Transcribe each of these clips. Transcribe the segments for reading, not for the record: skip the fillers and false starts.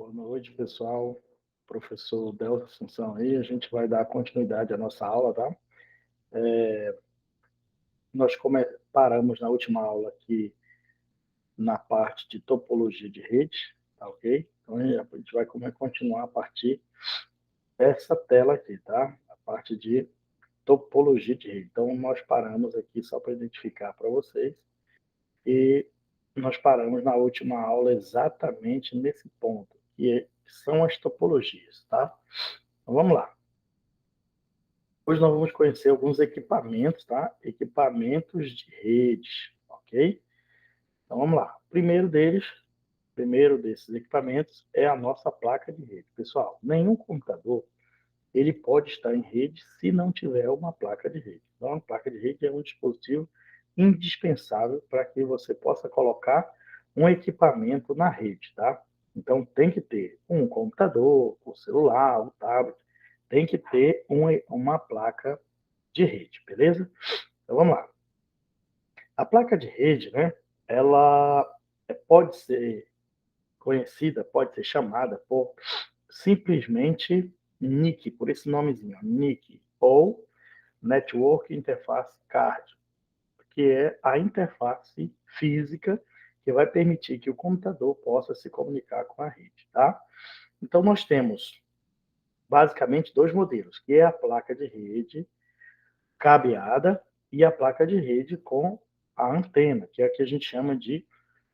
Boa noite, pessoal. Professor Delcio Assunção aí, a gente vai dar continuidade à nossa aula, tá? Nós paramos na última aula aqui na parte de topologia de rede, tá ok? Então a gente vai continuar a partir dessa tela aqui, tá? A parte de topologia de rede. Então nós paramos aqui só para identificar para vocês e nós paramos na última aula exatamente nesse ponto, que são as topologias, tá? Então vamos lá. Hoje nós vamos conhecer alguns equipamentos, tá? Equipamentos de redes, ok? Então vamos lá. Primeiro desses equipamentos é a nossa placa de rede. Pessoal, nenhum computador ele pode estar em rede se não tiver uma placa de rede. Então a placa de rede é um dispositivo indispensável para que você possa colocar um equipamento na rede, tá? Então tem que ter um computador, o celular, o tablet, tem que ter uma placa de rede, beleza? Então vamos lá. A placa de rede, né? Ela pode ser conhecida, pode ser chamada por simplesmente NIC, por esse nomezinho, NIC, ou Network Interface Card, que é a interface física que vai permitir que o computador possa se comunicar com a rede, tá? Então nós temos basicamente dois modelos, que é a placa de rede cabeada e a placa de rede com a antena, que é a que a gente chama de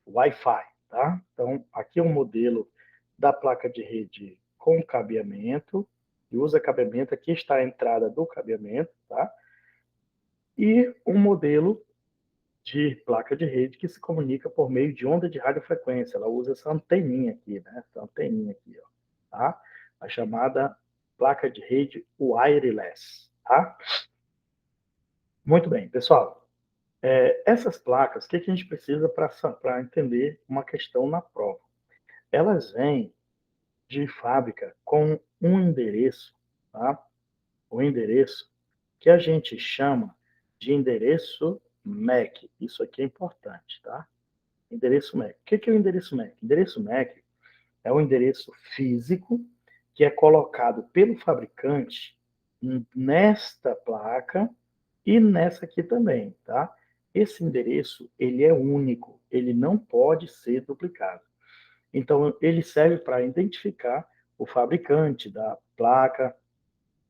Wi-Fi, tá? Então, aqui é um modelo da placa de rede com cabeamento, e usa cabeamento, aqui está a entrada do cabeamento, tá? E um modelo de placa de rede que se comunica por meio de onda de radiofrequência, ela usa essa anteninha aqui, né? Essa anteninha aqui, ó, tá? A chamada placa de rede wireless, tá? Muito bem, pessoal. Essas placas, o que a gente precisa para entender uma questão na prova? Elas vêm de fábrica com um endereço, tá? O endereço que a gente chama de endereço MAC. Isso aqui é importante, tá? Endereço MAC. O que é o endereço MAC? Endereço MAC é um endereço físico que é colocado pelo fabricante nesta placa e nessa aqui também, tá? Esse endereço, ele é único, ele não pode ser duplicado. Então, ele serve para identificar o fabricante da placa,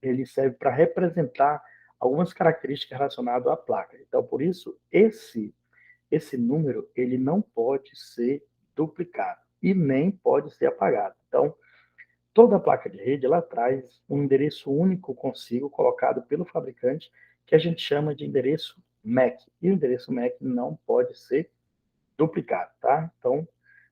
ele serve para representar algumas características relacionadas à placa. Então, por isso, esse número, ele não pode ser duplicado e nem pode ser apagado. Então, toda placa de rede, ela traz um endereço único consigo, colocado pelo fabricante, que a gente chama de endereço MAC. E o endereço MAC não pode ser duplicado, tá? Então,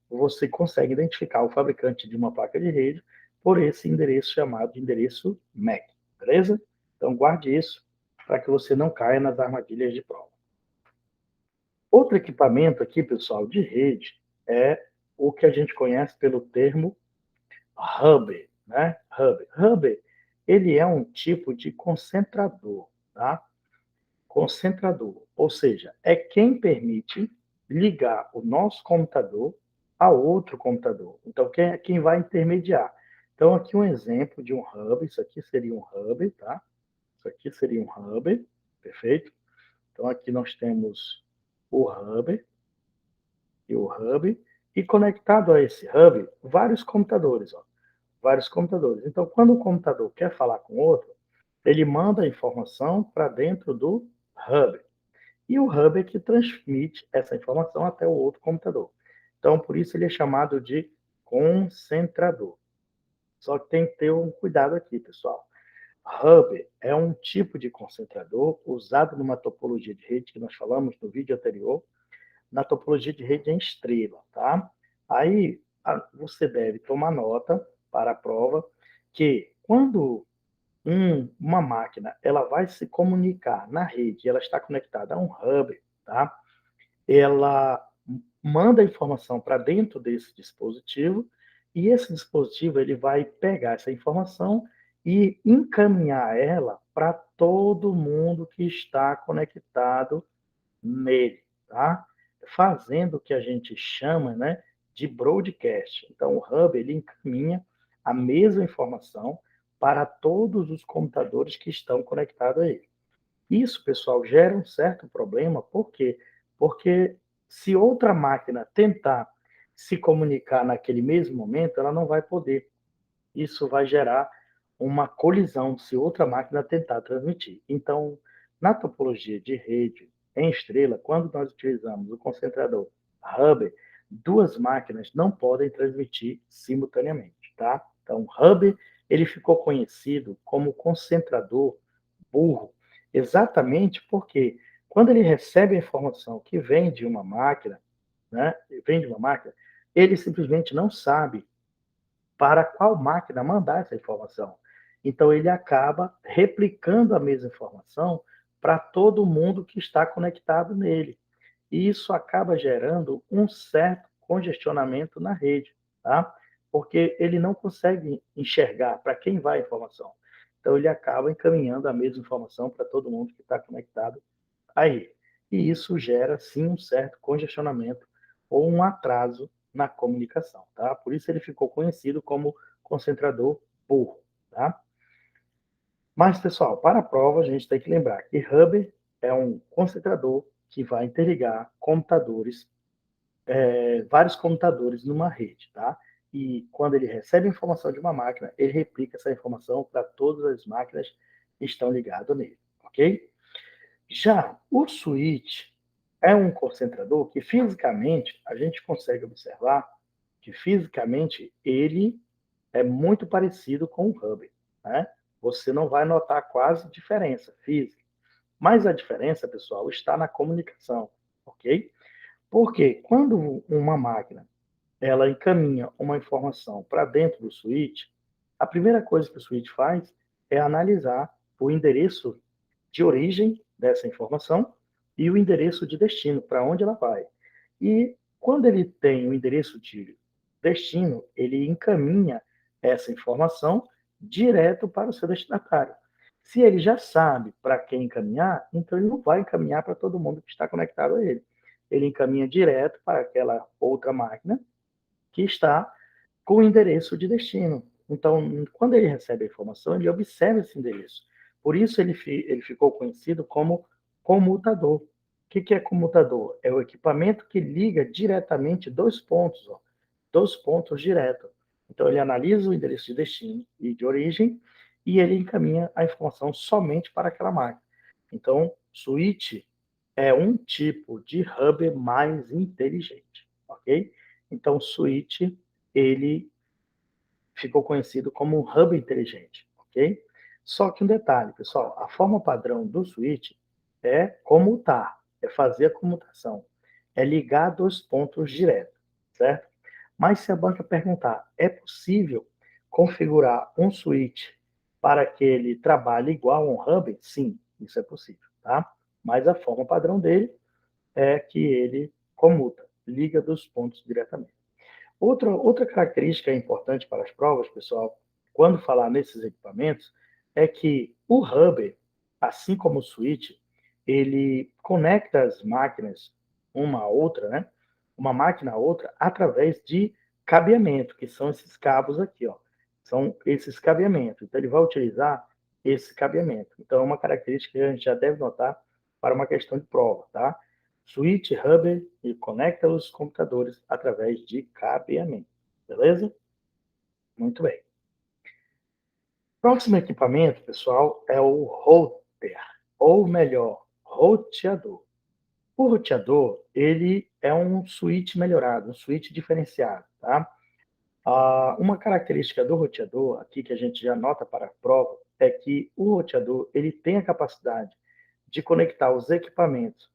você consegue identificar o fabricante de uma placa de rede por esse endereço chamado de endereço MAC, beleza? Então, guarde isso para que você não caia nas armadilhas de prova. Outro equipamento aqui, pessoal, de rede, é o que a gente conhece pelo termo hub, né? Hub, ele é um tipo de concentrador, tá? Concentrador, ou seja, é quem permite ligar o nosso computador a outro computador. Então, quem vai intermediar? Então, aqui um exemplo de um hub, isso aqui seria um hub, tá? Isso aqui seria um hub, perfeito? Então, aqui nós temos o hub e conectado a esse hub, vários computadores, ó, vários computadores. Então, quando um computador quer falar com outro, ele manda a informação para dentro do hub. E o hub é que transmite essa informação até o outro computador. Então, por isso ele é chamado de concentrador. Só que tem que ter um cuidado aqui, pessoal. Hub é um tipo de concentrador usado numa topologia de rede que nós falamos no vídeo anterior, na topologia de rede em estrela, tá? Aí você deve tomar nota para a prova que quando uma máquina ela vai se comunicar na rede, ela está conectada a um hub, tá? Ela manda a informação para dentro desse dispositivo e esse dispositivo ele vai pegar essa informação e encaminhar ela para todo mundo que está conectado nele, tá? Fazendo o que a gente chama, né, de broadcast. Então, o hub ele encaminha a mesma informação para todos os computadores que estão conectados a ele. Isso, pessoal, gera um certo problema, por quê? Porque se outra máquina tentar se comunicar naquele mesmo momento, ela não vai poder. Isso vai gerar uma colisão se outra máquina tentar transmitir. Então, na topologia de rede em estrela, quando nós utilizamos o concentrador Hubble, duas máquinas não podem transmitir simultaneamente, tá? Então, Hubble, ele ficou conhecido como concentrador burro, exatamente porque quando ele recebe a informação que vem de uma máquina, né, ele simplesmente não sabe para qual máquina mandar essa informação. Então, ele acaba replicando a mesma informação para todo mundo que está conectado nele. E isso acaba gerando um certo congestionamento na rede, tá? Porque ele não consegue enxergar para quem vai a informação. Então, ele acaba encaminhando a mesma informação para todo mundo que está conectado a ele. E isso gera, sim, um certo congestionamento ou um atraso na comunicação, tá? Por isso ele ficou conhecido como concentrador burro, tá? Mas, pessoal, para a prova, a gente tem que lembrar que Hubble é um concentrador que vai interligar computadores, vários computadores numa rede, tá? E quando ele recebe informação de uma máquina, ele replica essa informação para todas as máquinas que estão ligadas nele, ok? Já o switch é um concentrador que fisicamente a gente consegue observar que fisicamente ele é muito parecido com o Hubble, né? Você não vai notar quase diferença física, mas a diferença, pessoal, está na comunicação, ok? Porque quando uma máquina ela encaminha uma informação para dentro do switch, a primeira coisa que o switch faz é analisar o endereço de origem dessa informação e o endereço de destino, para onde ela vai. E quando ele tem o endereço de destino, ele encaminha essa informação direto para o seu destinatário. Se ele já sabe para quem encaminhar, então ele não vai encaminhar para todo mundo que está conectado a ele. Ele encaminha direto para aquela outra máquina que está com o endereço de destino. Então, quando ele recebe a informação, ele observa esse endereço. Por isso, ele ficou conhecido como comutador. O que é comutador? É o equipamento que liga diretamente dois pontos, ó, dois pontos direto. Então, ele analisa o endereço de destino e de origem e ele encaminha a informação somente para aquela máquina. Então, switch é um tipo de hub mais inteligente, ok? Então, switch, ele ficou conhecido como um hub inteligente, ok? Só que um detalhe, pessoal, a forma padrão do switch é comutar, é fazer a comutação, é ligar dois pontos direto, certo? Mas se a banca perguntar, é possível configurar um switch para que ele trabalhe igual a um hub? Sim, isso é possível, tá? Mas a forma padrão dele é que ele comuta, liga dos pontos diretamente. Outra característica importante para as provas, pessoal, quando falar nesses equipamentos, é que o hub, assim como o switch, ele conecta as máquinas uma a outra, né? Uma máquina a outra, através de cabeamento, que são esses cabos aqui, ó. São esses cabeamentos. Então, ele vai utilizar esse cabeamento. Então, é uma característica que a gente já deve notar para uma questão de prova, tá? Switch Hub e conecta os computadores através de cabeamento. Beleza? Muito bem. Próximo equipamento, pessoal, é o router, ou melhor, roteador. O roteador, ele é um switch melhorado, um switch diferenciado, tá? Uma característica do roteador, aqui que a gente já nota para a prova, é que o roteador ele tem a capacidade de conectar os equipamentos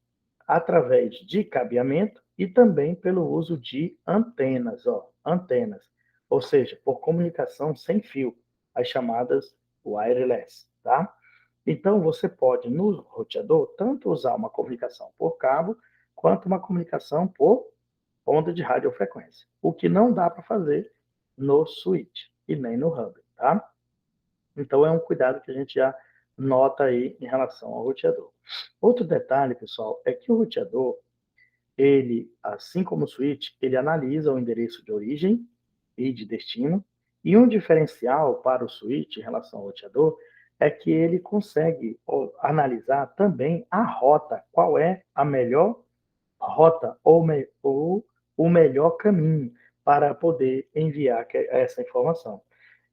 através de cabeamento e também pelo uso de antenas, ó, antenas, ou seja, por comunicação sem fio, as chamadas wireless, tá? Então, você pode, no roteador, tanto usar uma comunicação por cabo, quanto uma comunicação por onda de radiofrequência. O que não dá para fazer no switch e nem no hub, tá? Então, é um cuidado que a gente já nota aí em relação ao roteador. Outro detalhe, pessoal, é que o roteador, ele, assim como o switch, ele analisa o endereço de origem e de destino, e um diferencial para o switch em relação ao roteador é que ele consegue analisar também a rota, qual é a melhor rota ou o melhor caminho para poder enviar essa informação.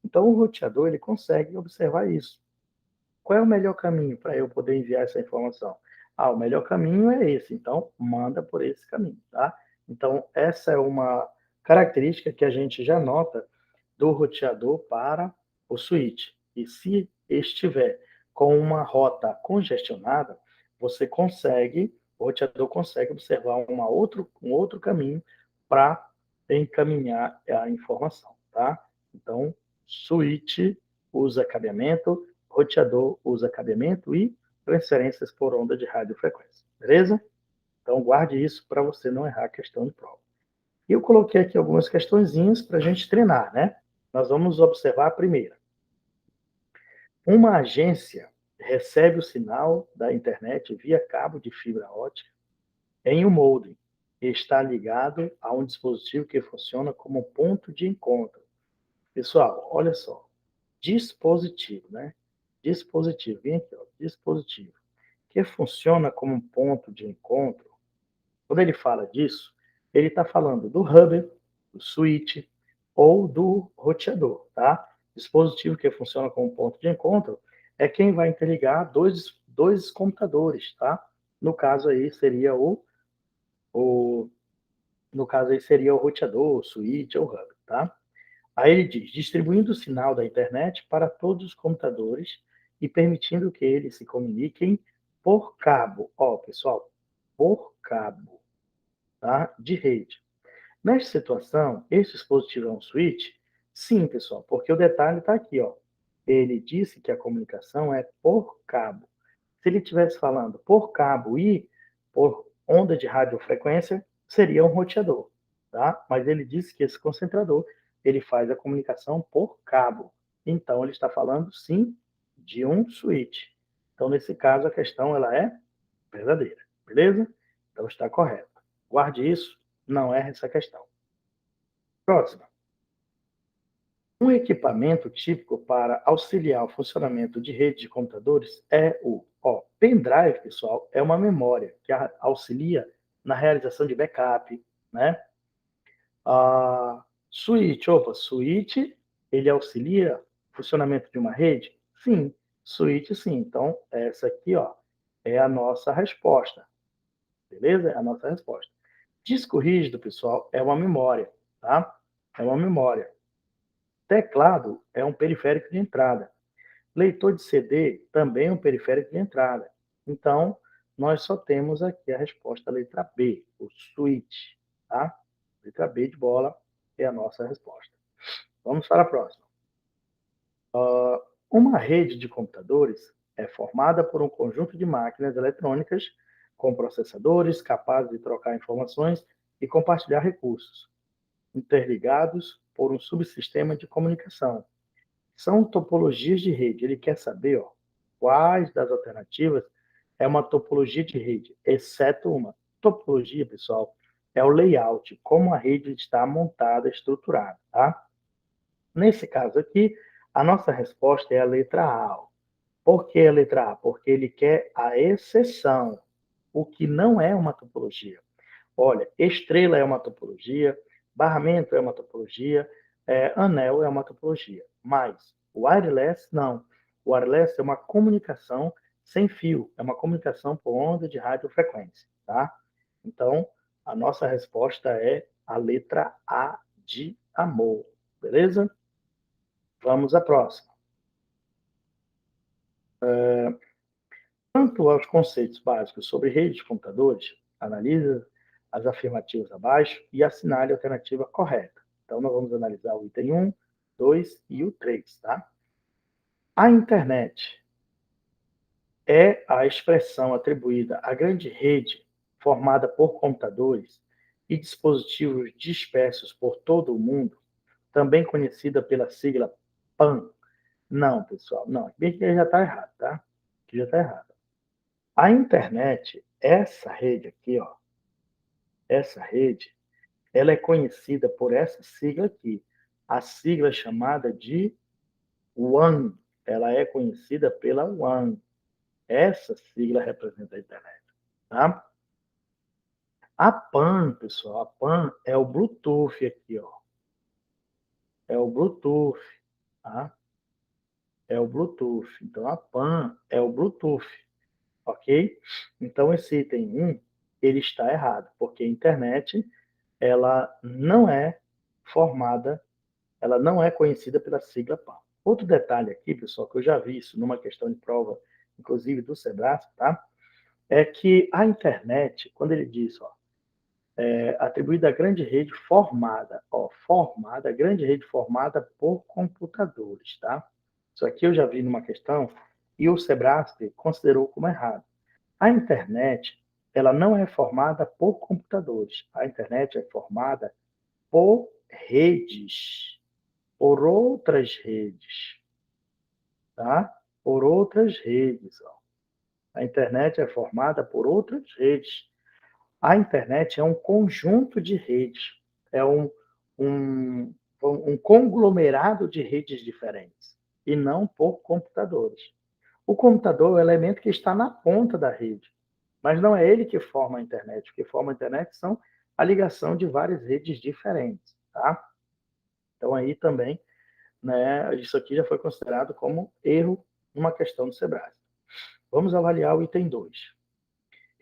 Então, o roteador ele consegue observar isso. Qual é o melhor caminho para eu poder enviar essa informação? O melhor caminho é esse, então manda por esse caminho, tá? Então, essa é uma característica que a gente já nota do roteador para o switch. E se estiver com uma rota congestionada, o roteador consegue observar um outro caminho para encaminhar a informação, tá? Então, switch usa cabeamento, roteador usa cabeamento e transferências por onda de radiofrequência, beleza? Então, guarde isso para você não errar a questão de prova. E eu coloquei aqui algumas questõezinhas para a gente treinar, né? Nós vamos observar a primeira. Uma agência recebe o sinal da internet via cabo de fibra ótica em um modem e está ligado a um dispositivo que funciona como ponto de encontro. Pessoal, olha só. Dispositivo, né? Dispositivo, vem aqui, ó, dispositivo, que funciona como um ponto de encontro. Quando ele fala disso, ele está falando do hub, do switch ou do roteador, tá? Dispositivo que funciona como ponto de encontro é quem vai interligar dois computadores, tá? No caso aí seria o no caso aí seria o roteador, o switch ou o hub, tá? Aí ele diz, distribuindo o sinal da internet para todos os computadores e permitindo que eles se comuniquem por cabo. Ó, pessoal, por cabo, tá? De rede. Nesta situação, esse dispositivo é um switch? Sim, pessoal, porque o detalhe está aqui, ó. Ele disse que a comunicação é por cabo. Se ele estivesse falando por cabo e por onda de radiofrequência, seria um roteador, tá? Mas ele disse que esse concentrador, ele faz a comunicação por cabo. Então, ele está falando, sim, de um switch. Então, nesse caso, a questão ela é verdadeira, beleza? Então, está correto. Guarde isso, não erre essa questão. Próxima. Um equipamento típico para auxiliar o funcionamento de rede de computadores é o pendrive, pessoal, é uma memória que auxilia na realização de backup, né? Switch, ele auxilia o funcionamento de uma rede? Sim, switch sim. Então, essa aqui, ó, é a nossa resposta, beleza? É a nossa resposta. Disco rígido, pessoal, é uma memória, tá? É uma memória. Teclado é um periférico de entrada. Leitor de CD também é um periférico de entrada. Então, nós só temos aqui a resposta letra B, o switch, tá? Letra B de bola é a nossa resposta. Vamos para a próxima. Uma rede de computadores é formada por um conjunto de máquinas eletrônicas com processadores capazes de trocar informações e compartilhar recursos, interligados por um subsistema de comunicação. São topologias de rede. Ele quer saber, ó, quais das alternativas é uma topologia de rede, exceto uma. Topologia, pessoal, é o layout, como a rede está montada, estruturada, tá? Nesse caso aqui, a nossa resposta é a letra A. Ó. Por que a letra A? Porque ele quer a exceção, o que não é uma topologia. Olha, estrela é uma topologia, barramento é uma topologia, anel é uma topologia. Mas wireless, não. O wireless é uma comunicação sem fio, é uma comunicação por onda de radiofrequência, tá? Então, a nossa resposta é a letra A de amor, beleza? Vamos à próxima. Quanto aos conceitos básicos sobre redes de computadores, analise as afirmativas abaixo e assinale a alternativa correta. Então, nós vamos analisar o item 1, 2 e o 3, tá? A internet é a expressão atribuída à grande rede formada por computadores e dispositivos dispersos por todo o mundo, também conhecida pela sigla PAN. Não, pessoal, não. Aqui já está errado, tá? Aqui já está errado. A internet, essa rede aqui, ó, essa rede, ela é conhecida por essa sigla aqui. A sigla chamada de WAN. Ela é conhecida pela WAN. Essa sigla representa a internet. Tá? A PAN, pessoal, a PAN é o Bluetooth aqui, ó. É o Bluetooth, tá? É o Bluetooth. Então, a PAN é o Bluetooth, ok? Então, esse item 1, ele está errado, porque a internet, ela não é formada, ela não é conhecida pela sigla PAN. Outro detalhe aqui, pessoal, que eu já vi isso numa questão de prova, inclusive do Sebrasp, tá? É que a internet, quando ele diz, ó, atribuída à grande rede formada, ó, formada, grande rede formada por computadores, tá? Isso aqui eu já vi numa questão e o Sebrasp considerou como errado. A internet, ela não é formada por computadores. A internet é formada por redes, por outras redes, tá? Por outras redes, ó. A internet é formada por outras redes. A internet é um conjunto de redes, é um, um conglomerado de redes diferentes, e não por computadores. O computador é o elemento que está na ponta da rede, mas não é ele que forma a internet. O que forma a internet são a ligação de várias redes diferentes. Tá? Então, aí também, né, isso aqui já foi considerado como erro numa questão do Sebrae. Vamos avaliar o item 2.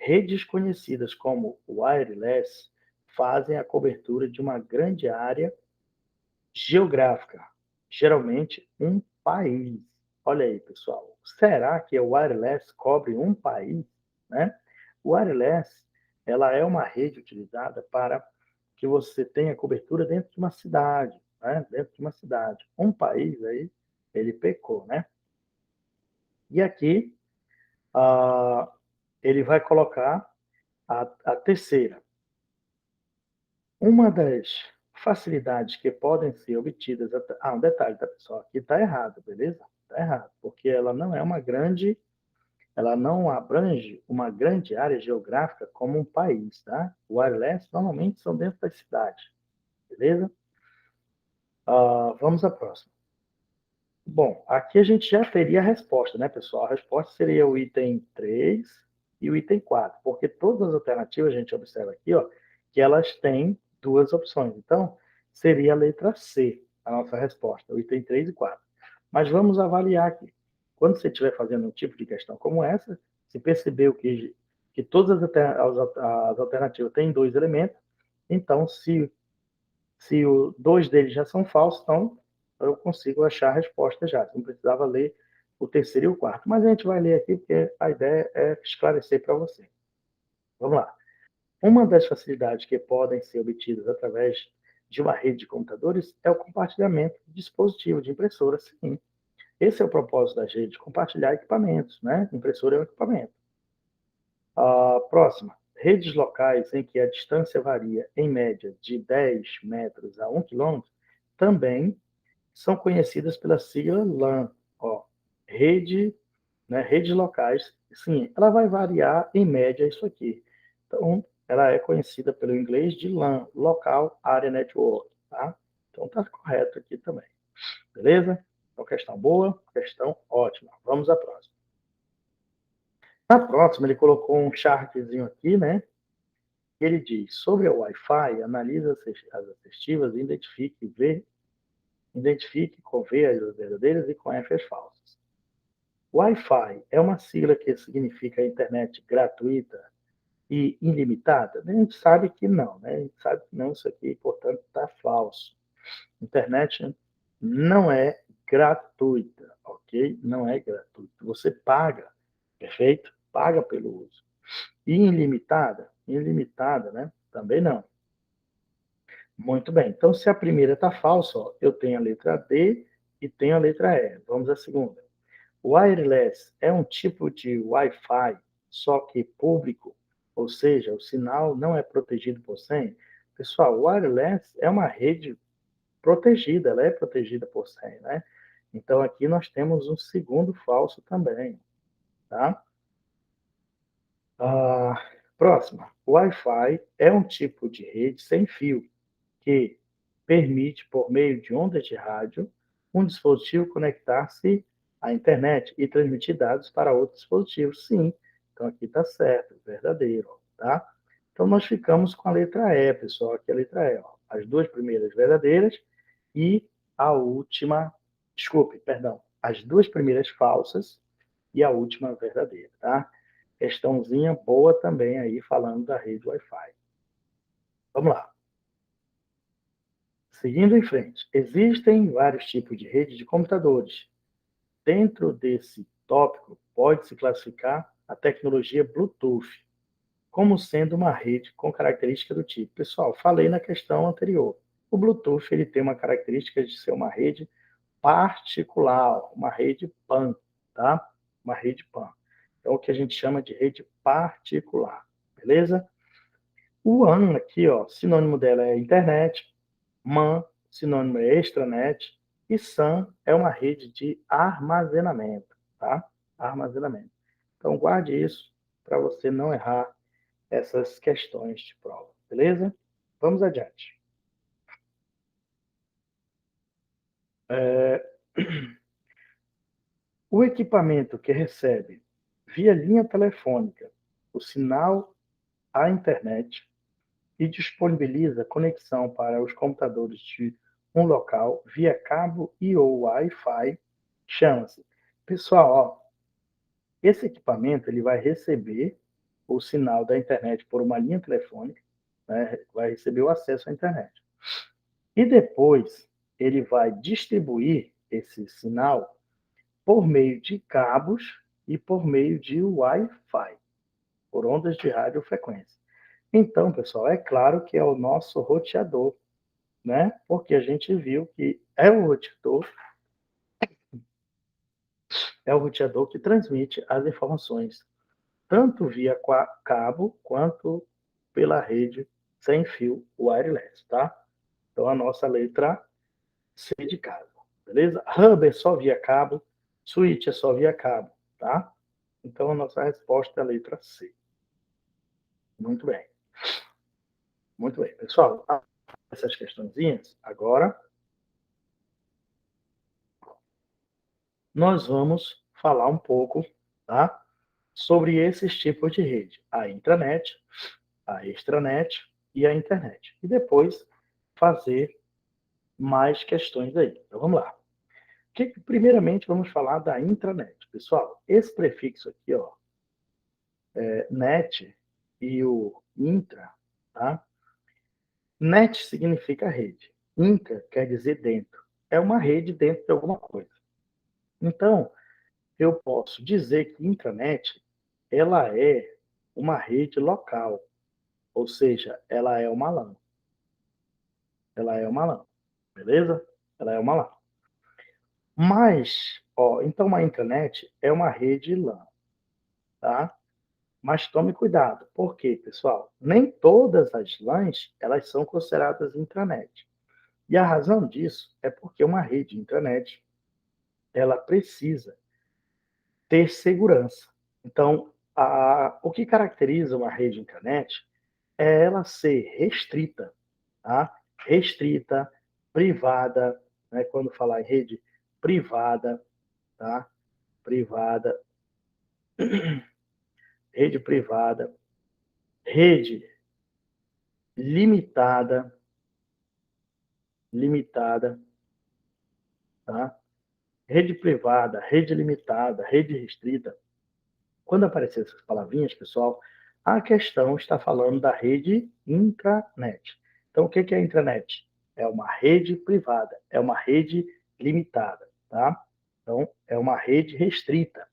Redes conhecidas como wireless fazem a cobertura de uma grande área geográfica, geralmente um país. Olha aí, pessoal. Será que o wireless cobre um país? Né? O wireless, ela é uma rede utilizada para que você tenha cobertura dentro de uma cidade, né? Dentro de uma cidade. Um país aí, ele pecou, né? E aqui, ele vai colocar a terceira. Uma das facilidades que podem ser obtidas... um detalhe, tá, pessoal? Aqui está errado, beleza? Está errado, porque ela não é uma grande... Ela não abrange uma grande área geográfica como um país, tá? Wireless normalmente são dentro das cidades, beleza? Vamos à próxima. Bom, aqui a gente já teria a resposta, né, pessoal? A resposta seria o item 3 e o item 4, porque todas as alternativas, a gente observa aqui, ó, que elas têm duas opções. Então, seria a letra C, a nossa resposta, o item 3 e 4. Mas vamos avaliar aqui. Quando você estiver fazendo um tipo de questão como essa, se percebeu que todas as alternativas têm dois elementos, então, se dois deles já são falsos, então eu consigo achar a resposta já. Não precisava ler o terceiro e o quarto. Mas a gente vai ler aqui, porque a ideia é esclarecer para você. Vamos lá. Uma das facilidades que podem ser obtidas através de uma rede de computadores é o compartilhamento de dispositivo de impressora, sim. Esse é o propósito da rede, compartilhar equipamentos, né? Impressora é um equipamento. A próxima. Redes locais em que a distância varia, em média, de 10 metros a 1 quilômetro, também são conhecidas pela sigla LAN. Ó, rede, né, redes locais, sim, ela vai variar em média isso aqui. Então, ela é conhecida pelo inglês de LAN, Local Area Network. Tá? Então, está correto aqui também. Beleza? Então, questão boa, questão ótima. Vamos à próxima. Na próxima, ele colocou um chartzinho aqui, né? Ele diz, sobre o Wi-Fi, analise as assertivas e identifique com V as verdadeiras e com F as falsas. Wi-Fi é uma sigla que significa internet gratuita e ilimitada? A gente sabe que não, né? A gente sabe que não, isso aqui, portanto, está falso. Internet não é gratuita, ok? Não é gratuita. Você paga, perfeito? Paga pelo uso. E ilimitada? Ilimitada, né? Também não. Muito bem. Então, se a primeira está falsa, ó, eu tenho a letra D e tenho a letra E. Vamos à segunda. Wireless é um tipo de Wi-Fi, só que público, ou seja, o sinal não é protegido por senha. Pessoal, wireless é uma rede protegida, ela é protegida por senha, né? Então, aqui nós temos um segundo falso também, tá? Próxima. O Wi-Fi é um tipo de rede sem fio que permite, por meio de ondas de rádio, um dispositivo conectar-se à internet e transmitir dados para outros dispositivos. Sim, então aqui está certo, verdadeiro, tá? Então nós ficamos com a letra E, pessoal, aqui a letra E. Ó. As duas primeiras verdadeiras e a última, desculpe, perdão, as duas primeiras falsas e a última verdadeira, tá? Questãozinha boa também aí falando da rede Wi-Fi. Vamos lá. Seguindo em frente, existem vários tipos de rede de computadores. Dentro desse tópico, pode-se classificar a tecnologia Bluetooth como sendo uma rede com característica do tipo. Pessoal, falei na questão anterior. O Bluetooth ele tem uma característica de ser uma rede particular, uma rede PAN, tá? Uma rede PAN. Então, o que a gente chama de rede particular, beleza? O WAN aqui, ó, sinônimo dela é internet, MAN, sinônimo é extranet, e SAN é uma rede de armazenamento, tá? Armazenamento. Então, guarde isso para você não errar essas questões de prova, beleza? Vamos adiante. O equipamento que recebe via linha telefônica o sinal à internet e disponibiliza conexão para os computadores de um local via cabo e ou Wi-Fi, chama-se. Pessoal, ó, esse equipamento ele vai receber o sinal da internet por uma linha telefônica, né, vai receber o acesso à internet. E depois ele vai distribuir esse sinal por meio de cabos e por meio de Wi-Fi, por ondas de radiofrequência. Então, pessoal, é claro que é o nosso roteador, né? Porque a gente viu que é o roteador que transmite as informações, tanto via cabo quanto pela rede sem fio wireless, tá? Então, a nossa letra C de casa, beleza? Hub é só via cabo, switch é só via cabo, tá? Então, a nossa resposta é a letra C. Muito bem. Muito bem, pessoal. Essas questõezinhas, agora nós vamos falar um pouco, tá? Sobre esses tipos de rede, a intranet, a extranet e a internet. E depois fazer mais questões aí. Então vamos lá. Primeiramente vamos falar da intranet. Pessoal, esse prefixo aqui, ó, net e o intra, tá? Net significa rede. Intra quer dizer dentro. É uma rede dentro de alguma coisa. Então, eu posso dizer que intranet ela é uma rede local, ou seja, ela é uma LAN. Ela é uma LAN, beleza? Ela é uma LAN. Mas, ó, então uma intranet é uma rede LAN, tá? Mas tome cuidado, porque, pessoal, nem todas as LANs elas são consideradas intranet. E a razão disso é porque uma rede intranet ela precisa ter segurança. Então, o que caracteriza uma rede intranet é ela ser restrita, tá? Restrita, privada, né? Quando falar em rede privada, tá? Privada, rede privada, rede limitada, limitada, tá? Rede privada, rede limitada, rede restrita. Quando aparecer essas palavrinhas, pessoal, a questão está falando da rede intranet. Então, o que é a intranet? É uma rede privada, é uma rede limitada, tá? Então, é uma rede restrita.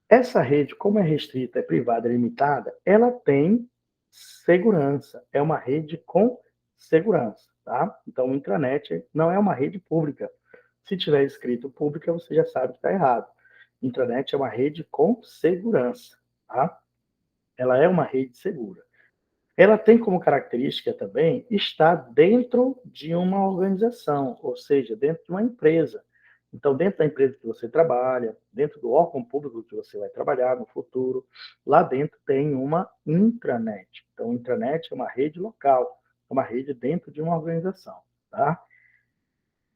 Essa rede, como é restrita, é privada, é limitada, ela tem segurança, é uma rede com segurança, tá? Então, a intranet não é uma rede pública. Se tiver escrito pública, você já sabe que está errado. Intranet é uma rede com segurança, tá? Ela é uma rede segura. Ela tem como característica também estar dentro de uma organização, ou seja, dentro de uma empresa. Então, dentro da empresa que você trabalha, dentro do órgão público que você vai trabalhar no futuro, lá dentro tem uma intranet. Então, intranet é uma rede local, é uma rede dentro de uma organização, tá?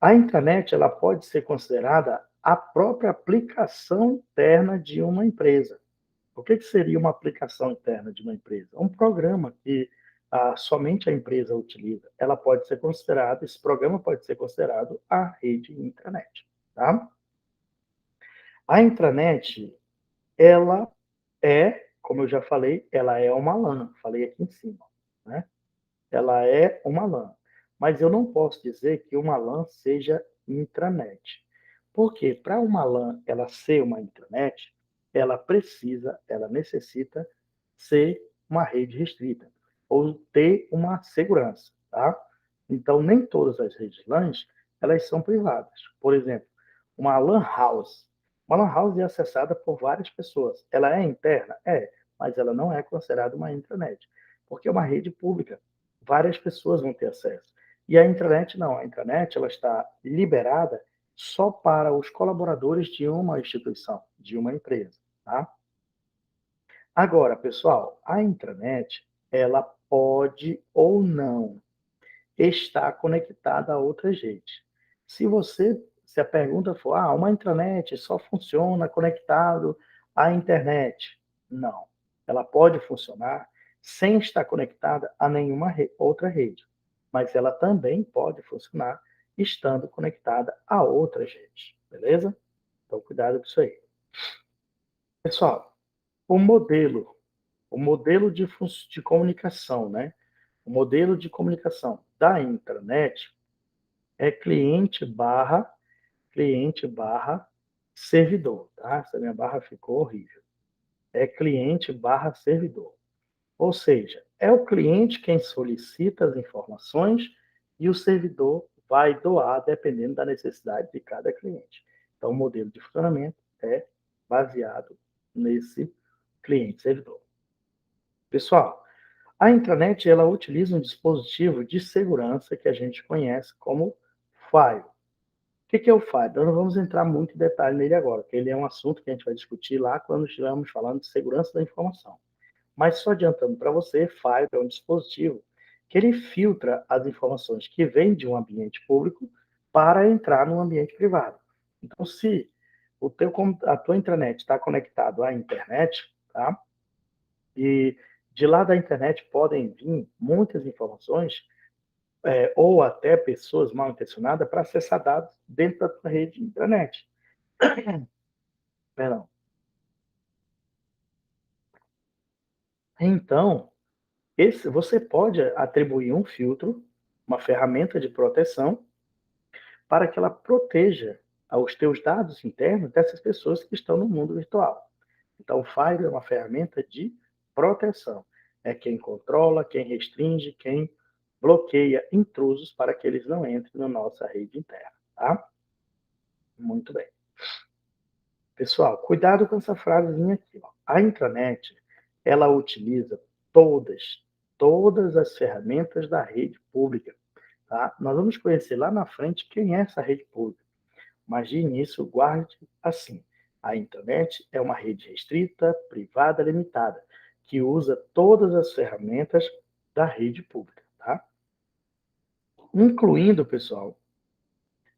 A intranet, ela pode ser considerada a própria aplicação interna de uma empresa. O que seria uma aplicação interna de uma empresa? Um programa que somente a empresa utiliza. Ela pode ser considerada, esse programa pode ser considerado a rede intranet, tá? A intranet, ela como eu já falei, ela é uma LAN, falei aqui em cima, né? Ela é uma LAN, mas eu não posso dizer que uma LAN seja intranet. Porque para uma LAN ela ser uma intranet, ela necessita ser uma rede restrita ou ter uma segurança, tá? Então nem todas as redes LANs elas são privadas. Por exemplo, uma LAN house. Uma LAN house é acessada por várias pessoas. Ela é interna? É, mas ela não é considerada uma intranet, porque é uma rede pública. Várias pessoas vão ter acesso. E a intranet não. A intranet ela está liberada só para os colaboradores de uma instituição, de uma empresa, tá? Agora, pessoal, a intranet, ela pode ou não estar conectada a outras redes. Se a pergunta for, uma intranet só funciona conectado à internet. Não. Ela pode funcionar sem estar conectada a nenhuma outra rede, mas ela também pode funcionar estando conectada a outras redes, beleza? Então, cuidado com isso aí. Pessoal, o modelo de comunicação, né? O modelo de comunicação da intranet é cliente barra servidor, tá? Essa minha barra ficou horrível. É cliente barra servidor. Ou seja, é o cliente quem solicita as informações e o servidor vai doar dependendo da necessidade de cada cliente. Então, o modelo de funcionamento é baseado nesse cliente-servidor. Pessoal, a intranet ela utiliza um dispositivo de segurança que a gente conhece como firewall. O que é o firewall? Nós não vamos entrar muito em detalhe nele agora, porque ele é um assunto que a gente vai discutir lá quando estivermos falando de segurança da informação. Mas só adiantando para você, firewall é um dispositivo que ele filtra as informações que vêm de um ambiente público para entrar no ambiente privado. Então, se a tua intranet está conectado à internet, tá? E de lá da internet podem vir muitas informações, ou até pessoas mal intencionadas para acessar dados dentro da tua rede de intranet. Perdão. Então, você pode atribuir um filtro, uma ferramenta de proteção, para que ela proteja os teus dados internos dessas pessoas que estão no mundo virtual. Então, o Firewall é uma ferramenta de proteção. É quem controla, quem restringe, quem bloqueia intrusos para que eles não entrem na nossa rede interna, tá? Muito bem. Pessoal, cuidado com essa frasezinha aqui. Ó. A intranet, ela utiliza todas as ferramentas da rede pública. Tá? Nós vamos conhecer lá na frente quem é essa rede pública. Mas de início, guarde assim. A intranet é uma rede restrita, privada, limitada, que usa todas as ferramentas da rede pública. Tá? Incluindo, pessoal,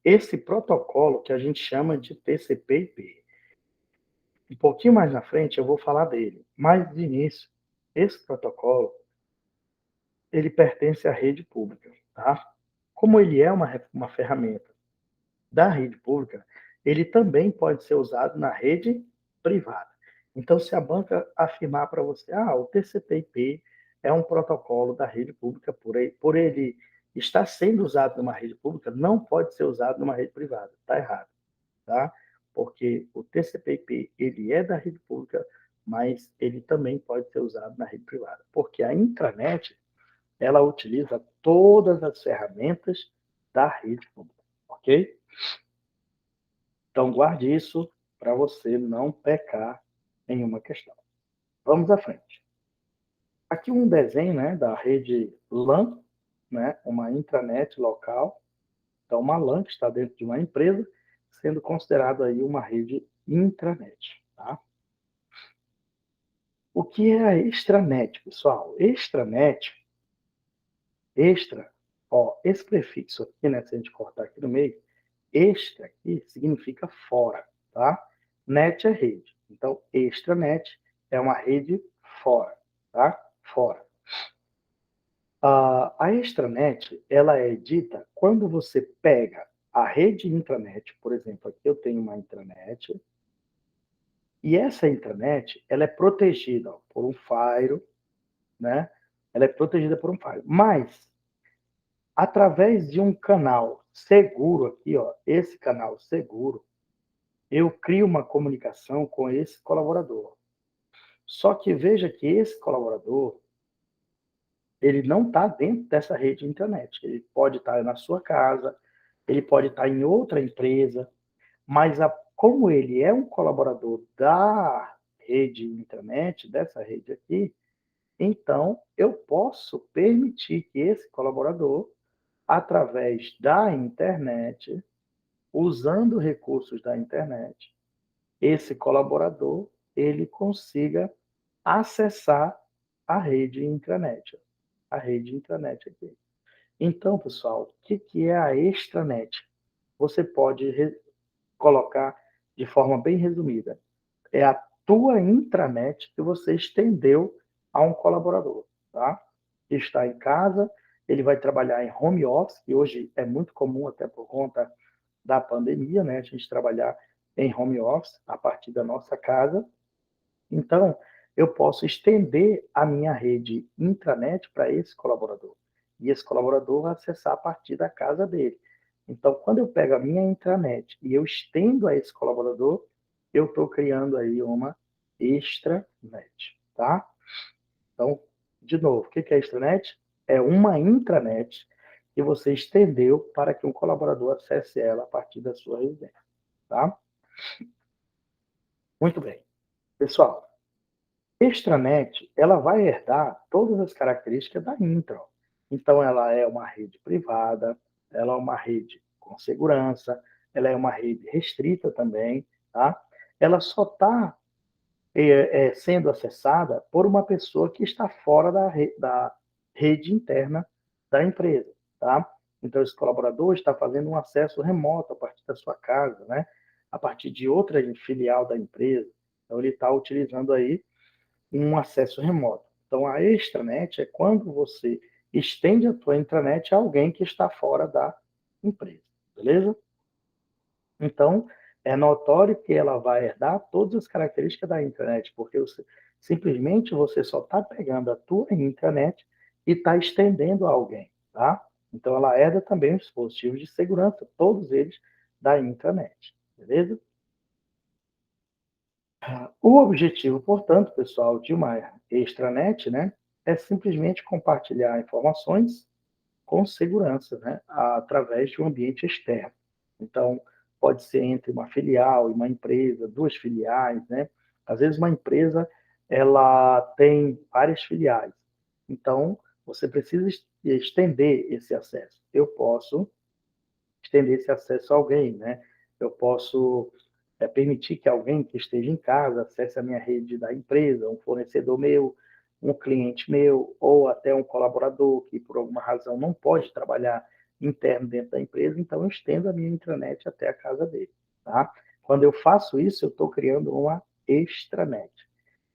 esse protocolo que a gente chama de TCP/IP. Um pouquinho mais na frente eu vou falar dele, mas de início, esse protocolo, ele pertence à rede pública, tá? Como ele é uma ferramenta da rede pública, ele também pode ser usado na rede privada. Então, se a banca afirmar para você, o TCP/IP é um protocolo da rede pública, por ele estar sendo usado numa rede pública, não pode ser usado numa rede privada. Está errado, tá? Porque o TCP/IP ele é da rede pública, mas ele também pode ser usado na rede privada, porque a intranet ela utiliza todas as ferramentas da rede pública, ok? Então guarde isso para você não pecar em uma questão. Vamos à frente. Aqui um desenho, né, da rede LAN, né, uma intranet local. Então uma LAN que está dentro de uma empresa sendo considerado aí uma rede intranet, tá? O que é a extranet, pessoal? Extranet, extra, ó, esse prefixo aqui, né, se a gente cortar aqui no meio, extra aqui significa fora, tá? Net é rede. Então, extranet é uma rede fora, tá? Fora. A extranet, ela é dita quando você pega a rede intranet, por exemplo, aqui eu tenho uma intranet, e essa intranet, ela é protegida ó, por um firewall, né? Ela é protegida por um firewall. Mas, através de um canal seguro aqui, ó, esse canal seguro, eu crio uma comunicação com esse colaborador. Só que veja que esse colaborador, ele não está dentro dessa rede intranet. Ele pode estar na sua casa, ele pode estar em outra empresa, mas como ele é um colaborador da rede intranet, dessa rede aqui, então eu posso permitir que esse colaborador, através da internet, usando recursos da internet, esse colaborador ele consiga acessar a rede intranet. A rede intranet aqui. Então, pessoal, o que é a extranet? Você pode colocar de forma bem resumida. É a tua intranet que você estendeu a um colaborador, tá? Que está em casa, ele vai trabalhar em home office, que hoje é muito comum até por conta da pandemia, né? A gente trabalhar em home office a partir da nossa casa. Então, eu posso estender a minha rede intranet para esse colaborador. E esse colaborador vai acessar a partir da casa dele. Então, quando eu pego a minha intranet e eu estendo a esse colaborador, eu estou criando aí uma extranet, tá? Então, de novo, o que é extranet? É uma intranet que você estendeu para que um colaborador acesse ela a partir da sua residência, tá? Muito bem. Pessoal, extranet, ela vai herdar todas as características da intra. Então, ela é uma rede privada, ela é uma rede com segurança, ela é uma rede restrita também, tá? Ela só está sendo acessada por uma pessoa que está fora da rede interna da empresa, tá? Então, esse colaborador está fazendo um acesso remoto a partir da sua casa, né? A partir de outra filial da empresa. Então, ele está utilizando aí um acesso remoto. Então, a extranet é quando você estende a tua intranet a alguém que está fora da empresa, beleza? Então, é notório que ela vai herdar todas as características da intranet, porque simplesmente você só está pegando a tua intranet e está estendendo a alguém, tá? Então, ela herda também os dispositivos de segurança, todos eles da intranet, beleza? O objetivo, portanto, pessoal, de uma extranet, né, é simplesmente compartilhar informações com segurança, né, através de um ambiente externo. Então, pode ser entre uma filial e uma empresa, duas filiais, né? Às vezes uma empresa ela tem várias filiais. Então, você precisa estender esse acesso. Eu posso estender esse acesso a alguém, né? Eu posso permitir que alguém que esteja em casa acesse a minha rede da empresa, um fornecedor meu, um cliente meu, ou até um colaborador que por alguma razão não pode trabalhar interno dentro da empresa, então eu estendo a minha intranet até a casa dele, tá? Quando eu faço isso, eu estou criando uma extranet.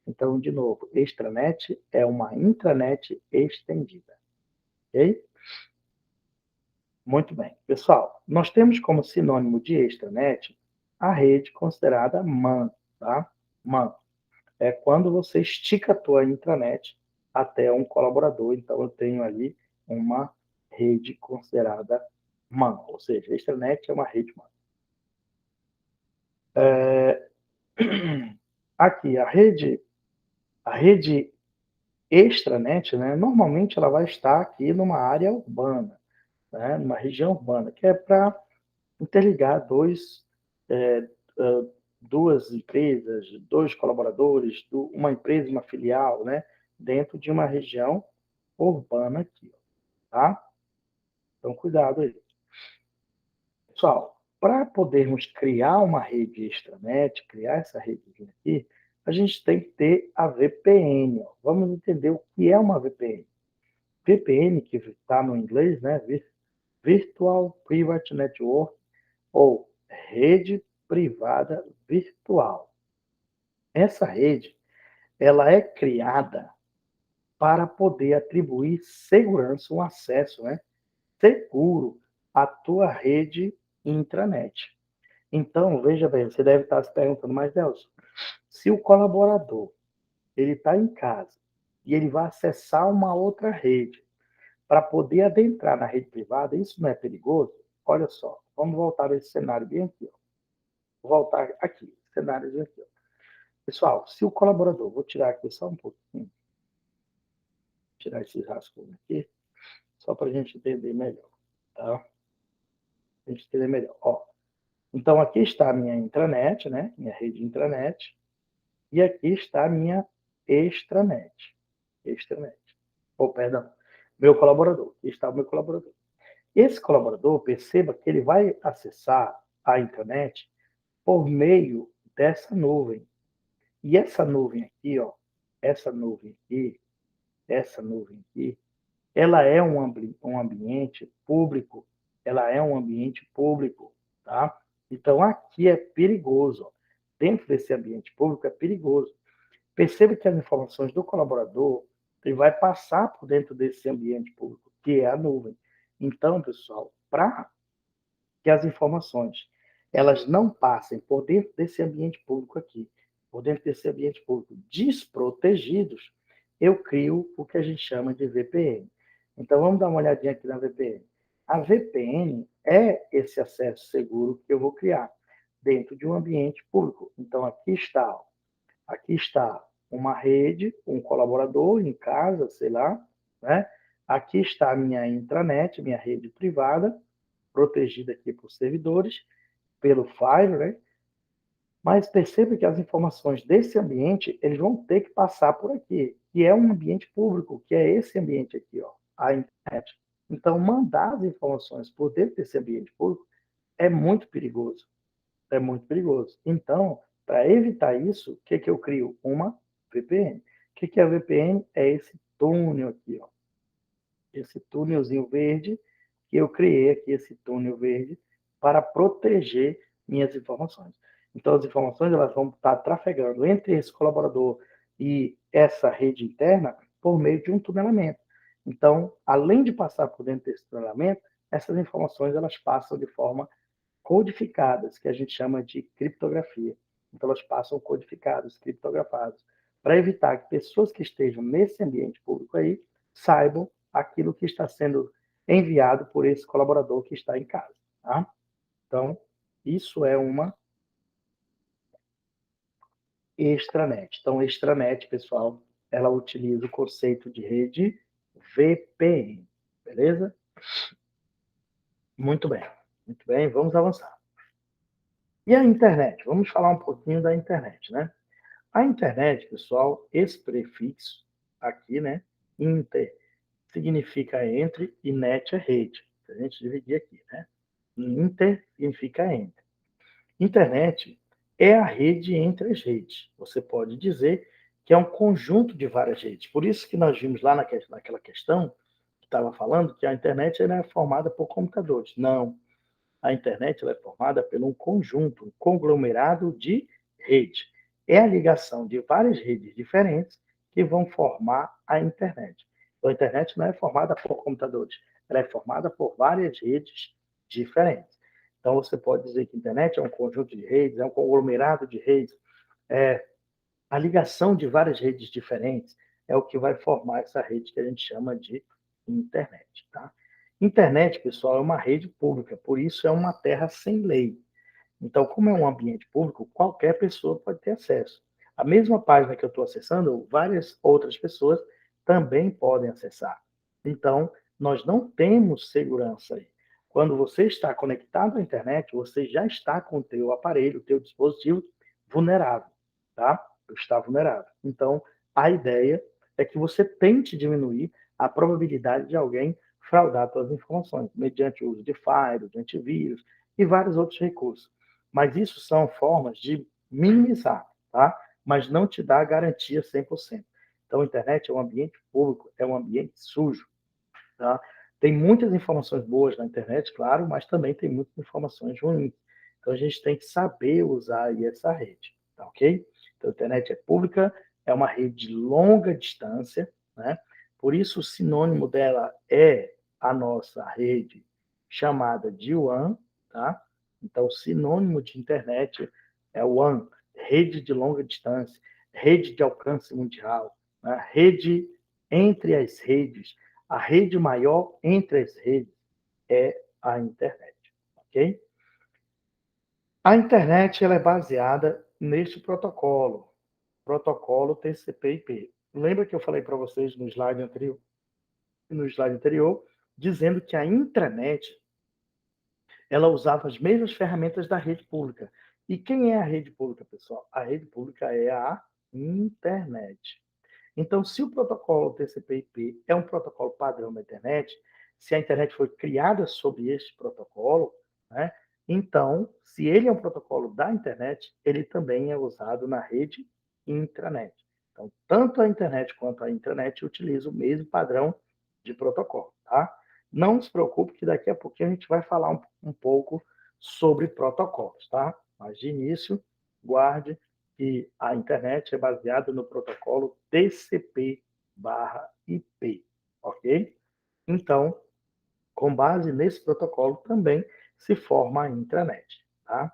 Então, de novo, extranet é uma intranet estendida, ok? Muito bem. Pessoal, nós temos como sinônimo de extranet a rede considerada MAN, tá? MAN. É quando você estica a tua intranet até um colaborador. Então, eu tenho ali uma rede considerada MAN, ou seja, a extranet é uma rede MAN. Aqui, a rede extranet, né, normalmente ela vai estar aqui numa área urbana, né, numa região urbana, que é para interligar duas empresas, dois colaboradores, uma empresa e uma filial, né, dentro de uma região urbana aqui, tá? Então, cuidado aí. Pessoal, para podermos criar uma rede extranet, criar essa rede aqui, a gente tem que ter a VPN. Ó. Vamos entender o que é uma VPN. VPN, que está no inglês, né? Virtual Private Network, ou rede privada virtual. Essa rede, ela é criada para poder atribuir segurança, um acesso, né, seguro à tua rede intranet. Então, veja bem, você deve estar se perguntando, mas Nelson, se o colaborador ele está em casa e ele vai acessar uma outra rede para poder adentrar na rede privada, isso não é perigoso? Olha só, vamos voltar a esse cenário bem aqui. Ó. Vou voltar aqui, cenário bem aqui. Ó. Pessoal, se o colaborador, vou tirar aqui só um pouquinho, tirar esses rascunhos aqui, só para a gente entender melhor. Tá? A gente entender melhor. Ó, então, aqui está a minha intranet, né? Minha rede intranet. E aqui está a minha extranet. Extranet. Oh, perdão. Meu colaborador. Aqui está o meu colaborador. Esse colaborador, perceba que ele vai acessar a intranet por meio dessa nuvem. E essa nuvem aqui, ó, essa nuvem aqui, ela é um ambiente público. Ela é um ambiente público, tá? Então, aqui é perigoso. Dentro desse ambiente público é perigoso. Perceba que as informações do colaborador ele vai passar por dentro desse ambiente público, que é a nuvem. Então, pessoal, para que as informações elas não passem por dentro desse ambiente público aqui, por dentro desse ambiente público desprotegidos, eu crio o que a gente chama de VPN. Então, vamos dar uma olhadinha aqui na VPN. A VPN é esse acesso seguro que eu vou criar dentro de um ambiente público. Então, aqui está uma rede, um colaborador em casa, sei lá, né? Aqui está a minha intranet, minha rede privada, protegida aqui por servidores, pelo Firewall, né? Mas perceba que as informações desse ambiente, eles vão ter que passar por aqui, que é um ambiente público, que é esse ambiente aqui, ó, a internet. Então, mandar as informações por dentro desse ambiente público é muito perigoso. É muito perigoso. Então, para evitar isso, o que eu crio? Uma VPN. O que é a VPN? É esse túnel aqui, ó. Esse túnelzinho verde que eu criei aqui, esse túnel verde, para proteger minhas informações. Então, as informações elas vão estar trafegando entre esse colaborador e essa rede interna por meio de um tunelamento. Então, além de passar por dentro desse tunelamento, essas informações elas passam de forma codificadas, que a gente chama de criptografia. Então, elas passam codificadas, criptografadas, para evitar que pessoas que estejam nesse ambiente público aí saibam aquilo que está sendo enviado por esse colaborador que está em casa. Tá? Então, isso é uma extranet. Então, extranet, pessoal, ela utiliza o conceito de rede VPN. Beleza? Muito bem. Muito bem, vamos avançar. E a internet? Vamos falar um pouquinho da internet, né? A internet, pessoal, esse prefixo aqui, né? Inter significa entre e net é rede. Se a gente dividir aqui, né? Inter significa entre. Internet é a rede entre as redes. Você pode dizer que é um conjunto de várias redes. Por isso que nós vimos lá naquela questão que estava falando que a internet é formada por computadores. Não. A internet é formada por um conjunto, um conglomerado de redes. É a ligação de várias redes diferentes que vão formar a internet. Então, a internet não é formada por computadores, ela é formada por várias redes diferentes. Então, você pode dizer que a internet é um conjunto de redes, é um conglomerado de redes, é a ligação de várias redes diferentes é o que vai formar essa rede que a gente chama de internet. Tá? Internet, pessoal, é uma rede pública, por isso é uma terra sem lei. Então, como é um ambiente público, qualquer pessoa pode ter acesso. A mesma página que eu estou acessando, várias outras pessoas também podem acessar. Então, nós não temos segurança aí. Quando você está conectado à internet, você já está com o teu aparelho, o teu dispositivo vulnerável, tá? Está vulnerável. Então, a ideia é que você tente diminuir a probabilidade de alguém fraudar suas informações, mediante o uso de firewall, de antivírus, e vários outros recursos. Mas isso são formas de minimizar, tá? Mas não te dá garantia 100%. Então, a internet é um ambiente público, é um ambiente sujo, tá? Tem muitas informações boas na internet, claro, mas também tem muitas informações ruins. Então, a gente tem que saber usar aí essa rede, tá ok? Então, a internet é pública, é uma rede de longa distância, né? Por isso, o sinônimo dela é a nossa rede chamada de WAN, tá? Então, o sinônimo de internet é WAN, rede de longa distância, rede de alcance mundial, né? Rede entre as redes. A rede maior entre as redes é a internet, ok? A internet ela é baseada neste protocolo TCP/IP. Lembra que eu falei para vocês no slide anterior, dizendo que a intranet ela usava as mesmas ferramentas da rede pública. E quem é a rede pública, pessoal? A rede pública é a internet. Então, se o protocolo TCP/IP é um protocolo padrão da internet, se a internet foi criada sob este protocolo, né, então, se ele é um protocolo da internet, ele também é usado na rede intranet. Então, tanto a internet quanto a intranet utilizam o mesmo padrão de protocolo, tá? Não se preocupe que daqui a pouquinho a gente vai falar um pouco sobre protocolos, tá? Mas de início, guarde que a internet é baseada no protocolo TCP/IP, ok? Então, com base nesse protocolo também se forma a intranet, tá?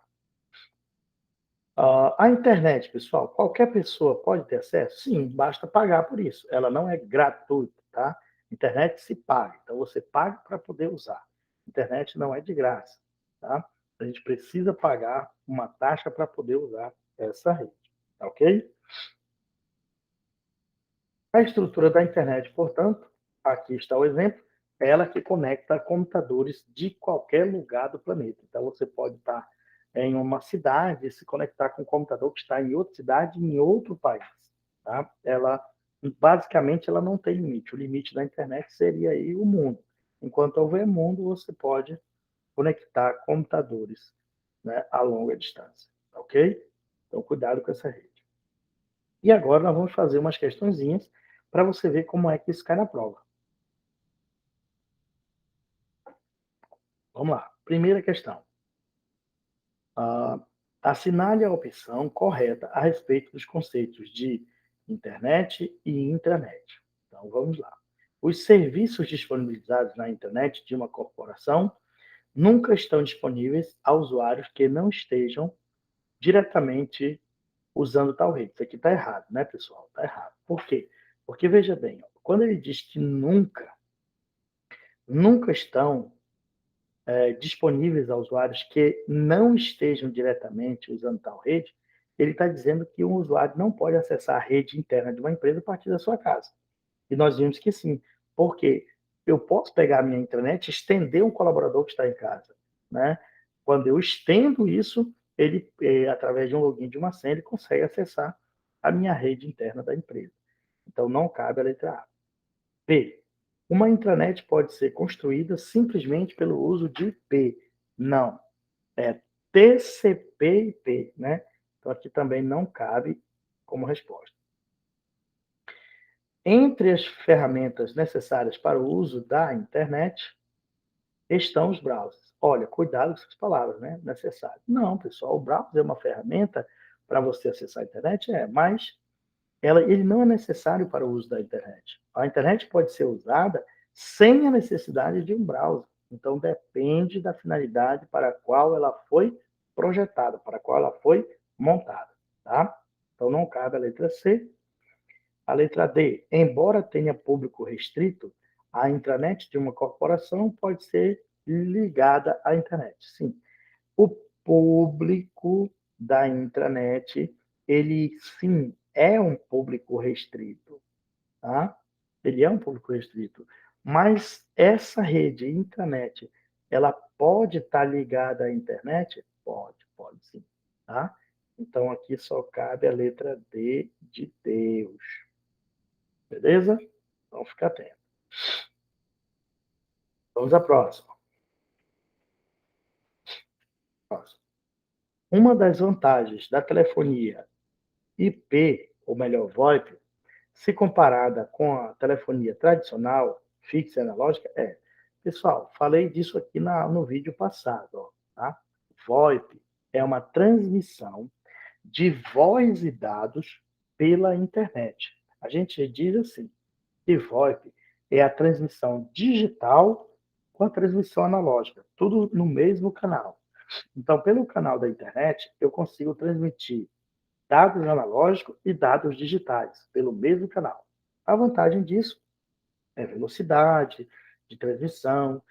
A internet, pessoal, qualquer pessoa pode ter acesso? Sim, basta pagar por isso. Ela não é gratuita, tá? Internet se paga, então você paga para poder usar. Internet não é de graça, tá? A gente precisa pagar uma taxa para poder usar essa rede, tá ok? A estrutura da internet, portanto, aqui está o exemplo, é ela que conecta computadores de qualquer lugar do planeta. Então, você pode estar em uma cidade e se conectar com um computador que está em outra cidade, em outro país. Tá? Basicamente, ela não tem limite. O limite da internet seria aí o mundo. Enquanto houver mundo, você pode conectar computadores, né, a longa distância. Ok? Então, cuidado com essa rede. E agora nós vamos fazer umas questõezinhas para você ver como é que isso cai na prova. Vamos lá. Primeira questão. Assinale a opção correta a respeito dos conceitos de internet e intranet. Então, vamos lá. Os serviços disponibilizados na internet de uma corporação nunca estão disponíveis a usuários que não estejam diretamente usando tal rede. Isso aqui está errado, né, pessoal? Está errado. Por quê? Porque, veja bem, quando ele diz que nunca estão disponíveis a usuários que não estejam diretamente usando tal rede, ele está dizendo que um usuário não pode acessar a rede interna de uma empresa a partir da sua casa. E nós vimos que sim, porque eu posso pegar a minha intranet e estender um colaborador que está em casa. Né? Quando eu estendo isso, ele, através de um login de uma senha, ele consegue acessar a minha rede interna da empresa. Então, não cabe a letra A. B. Uma intranet pode ser construída simplesmente pelo uso de IP. Não, é TCP/IP, né? Então aqui também não cabe como resposta. Entre as ferramentas necessárias para o uso da internet estão os browsers. Olha, cuidado com essas palavras, né? Necessário. Não, pessoal, o browser é uma ferramenta para você acessar a internet, mas ele não é necessário para o uso da internet. A internet pode ser usada sem a necessidade de um browser. Então, depende da finalidade para a qual ela foi projetada, para a qual ela foi montada. Tá? Então, não cabe a letra C. A letra D, embora tenha público restrito, a intranet de uma corporação pode ser ligada à internet. Sim, o público da intranet, ele sim é um público restrito, tá? Ele é um público restrito, mas essa rede intranet, ela pode estar ligada à internet? Pode sim, tá? Então aqui só cabe a letra D de Deus, beleza? Então fica atento. Vamos à próxima. Uma das vantagens da telefonia IP, ou melhor, VoIP, se comparada com a telefonia tradicional, fixa e analógica, pessoal, falei disso aqui no vídeo passado, ó, tá? VoIP é uma transmissão de voz e dados pela internet. A gente diz assim, que VoIP é a transmissão digital com a transmissão analógica, tudo no mesmo canal. Então, pelo canal da internet, eu consigo transmitir dados analógicos e dados digitais pelo mesmo canal. A vantagem disso é velocidade de transmissão,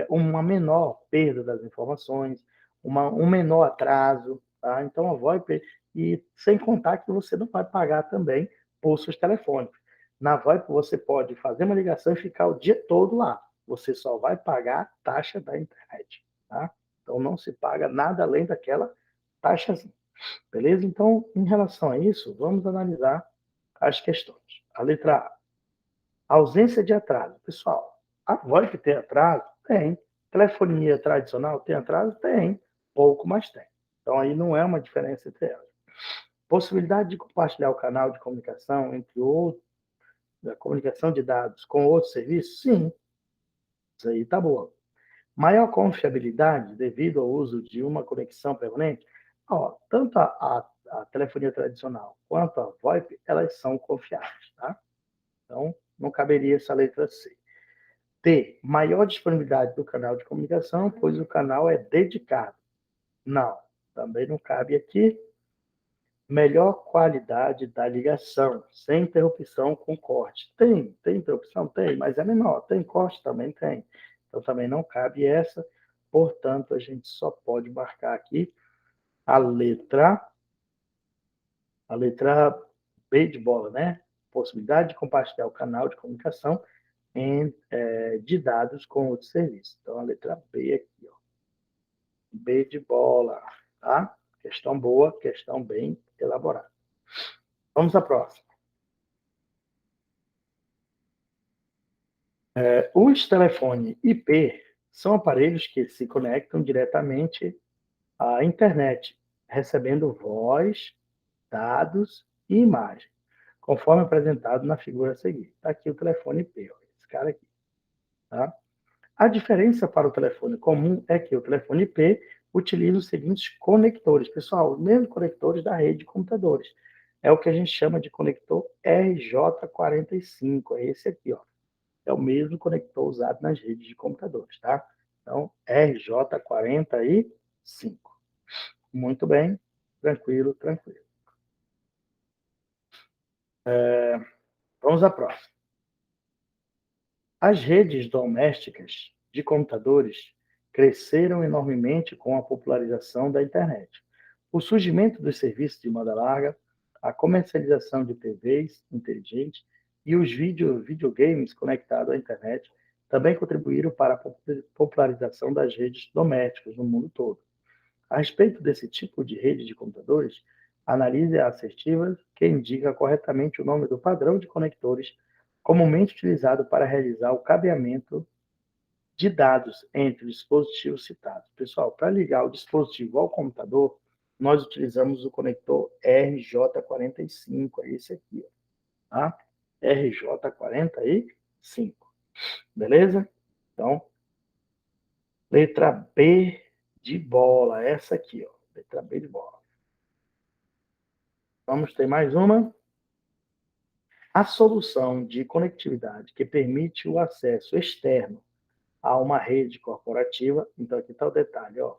uma menor perda das informações, um menor atraso. Tá? Então, a VoIP, e sem contar que você não vai pagar também por seus telefônicos. Na VoIP, você pode fazer uma ligação e ficar o dia todo lá. Você só vai pagar a taxa da internet. Tá? Então, não se paga nada além daquela taxazinha. Beleza? Então, em relação a isso, vamos analisar as questões. A letra A. Ausência de atraso. Pessoal, a VoIP tem atraso? Tem. Telefonia tradicional tem atraso? Tem. Pouco, mas tem. Então, aí não é uma diferença entre elas. Possibilidade de compartilhar o canal de comunicação entre outros, a comunicação de dados com outros serviços? Sim. Isso aí está boa. Maior confiabilidade devido ao uso de uma conexão permanente? Ó, tanto a telefonia tradicional quanto a VoIP, elas são confiáveis, tá? Então, não caberia essa letra C. D. Maior disponibilidade do canal de comunicação, pois o canal é dedicado. Não, também não cabe aqui. Melhor qualidade da ligação, sem interrupção com corte. Tem interrupção? Tem, mas é menor. Tem corte? Também tem. Então, também não cabe essa. Portanto, a gente só pode marcar aqui a letra B de bola, né? Possibilidade de compartilhar o canal de comunicação de dados com outros serviços. Então, a letra B aqui, ó. B de bola, tá? Questão boa, questão bem elaborada. Vamos à próxima. Os telefones IP são aparelhos que se conectam diretamente à internet, recebendo voz, dados e imagem, conforme apresentado na figura a seguir. Está aqui o telefone IP, ó, esse cara aqui. Tá? A diferença para o telefone comum é que o telefone IP utiliza os seguintes conectores. Pessoal, os mesmos conectores da rede de computadores. É o que a gente chama de conector RJ45. É esse aqui, ó. É o mesmo conector usado nas redes de computadores, tá? Então, RJ45. Muito bem. Tranquilo, tranquilo. Vamos à próxima. As redes domésticas de computadores cresceram enormemente com a popularização da internet. O surgimento dos serviços de banda larga, a comercialização de TVs inteligentes e os videogames conectados à internet também contribuíram para a popularização das redes domésticas no mundo todo. A respeito desse tipo de rede de computadores, analise a assertiva que indica corretamente o nome do padrão de conectores comumente utilizado para realizar o cabeamento de dados entre os dispositivos citados. Pessoal, para ligar o dispositivo ao computador, nós utilizamos o conector RJ45, é esse aqui, tá? RJ45, beleza? Então, letra B de bola, essa aqui, ó, letra B de bola. Vamos ter mais uma. A solução de conectividade que permite o acesso externo a uma rede corporativa, então aqui está o detalhe, ó,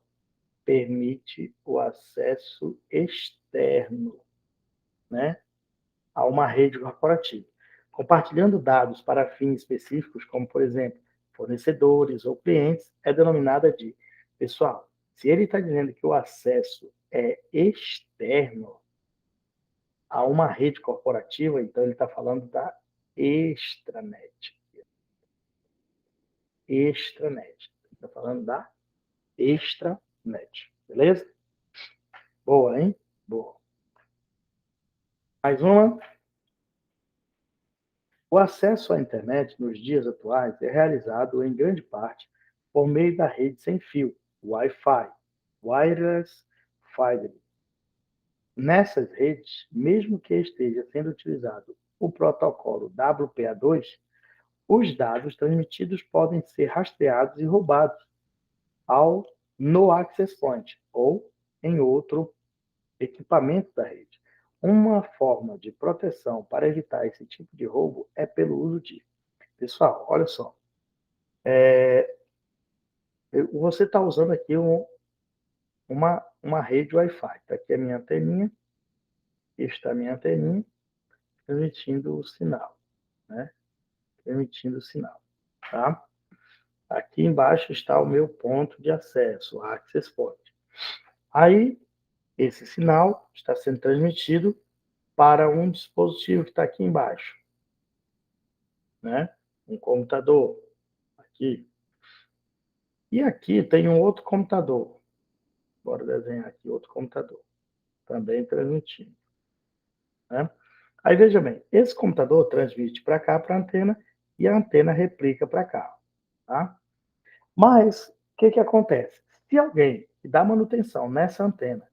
permite o acesso externo, né, a uma rede corporativa, compartilhando dados para fins específicos, como, por exemplo, fornecedores ou clientes, é denominada de... Pessoal, se ele está dizendo que o acesso é externo a uma rede corporativa, então ele está falando da extranet. Extranet. Está falando da extranet. Beleza? Boa, hein? Boa. Mais uma. O acesso à internet nos dias atuais é realizado, em grande parte, por meio da rede sem fio, Wi-Fi. Wireless Fidelity. Nessas redes, mesmo que esteja sendo utilizado o protocolo WPA2, os dados transmitidos podem ser rastreados e roubados no access point ou em outro equipamento da rede. Uma forma de proteção para evitar esse tipo de roubo é pelo uso de... Pessoal, olha só. Você está usando aqui uma rede Wi-Fi. Está aqui a minha anteninha. Está a minha anteninha transmitindo o sinal, né? Transmitindo o sinal, tá? Aqui embaixo está o meu ponto de acesso, o access point. Aí, esse sinal está sendo transmitido para um dispositivo que está aqui embaixo, né? Um computador, aqui. E aqui tem um outro computador. Bora desenhar aqui outro computador, também transmitindo, né? Aí, veja bem, esse computador transmite para cá, para a antena, e a antena replica para cá, tá? Mas, o que acontece? Se alguém que dá manutenção nessa antena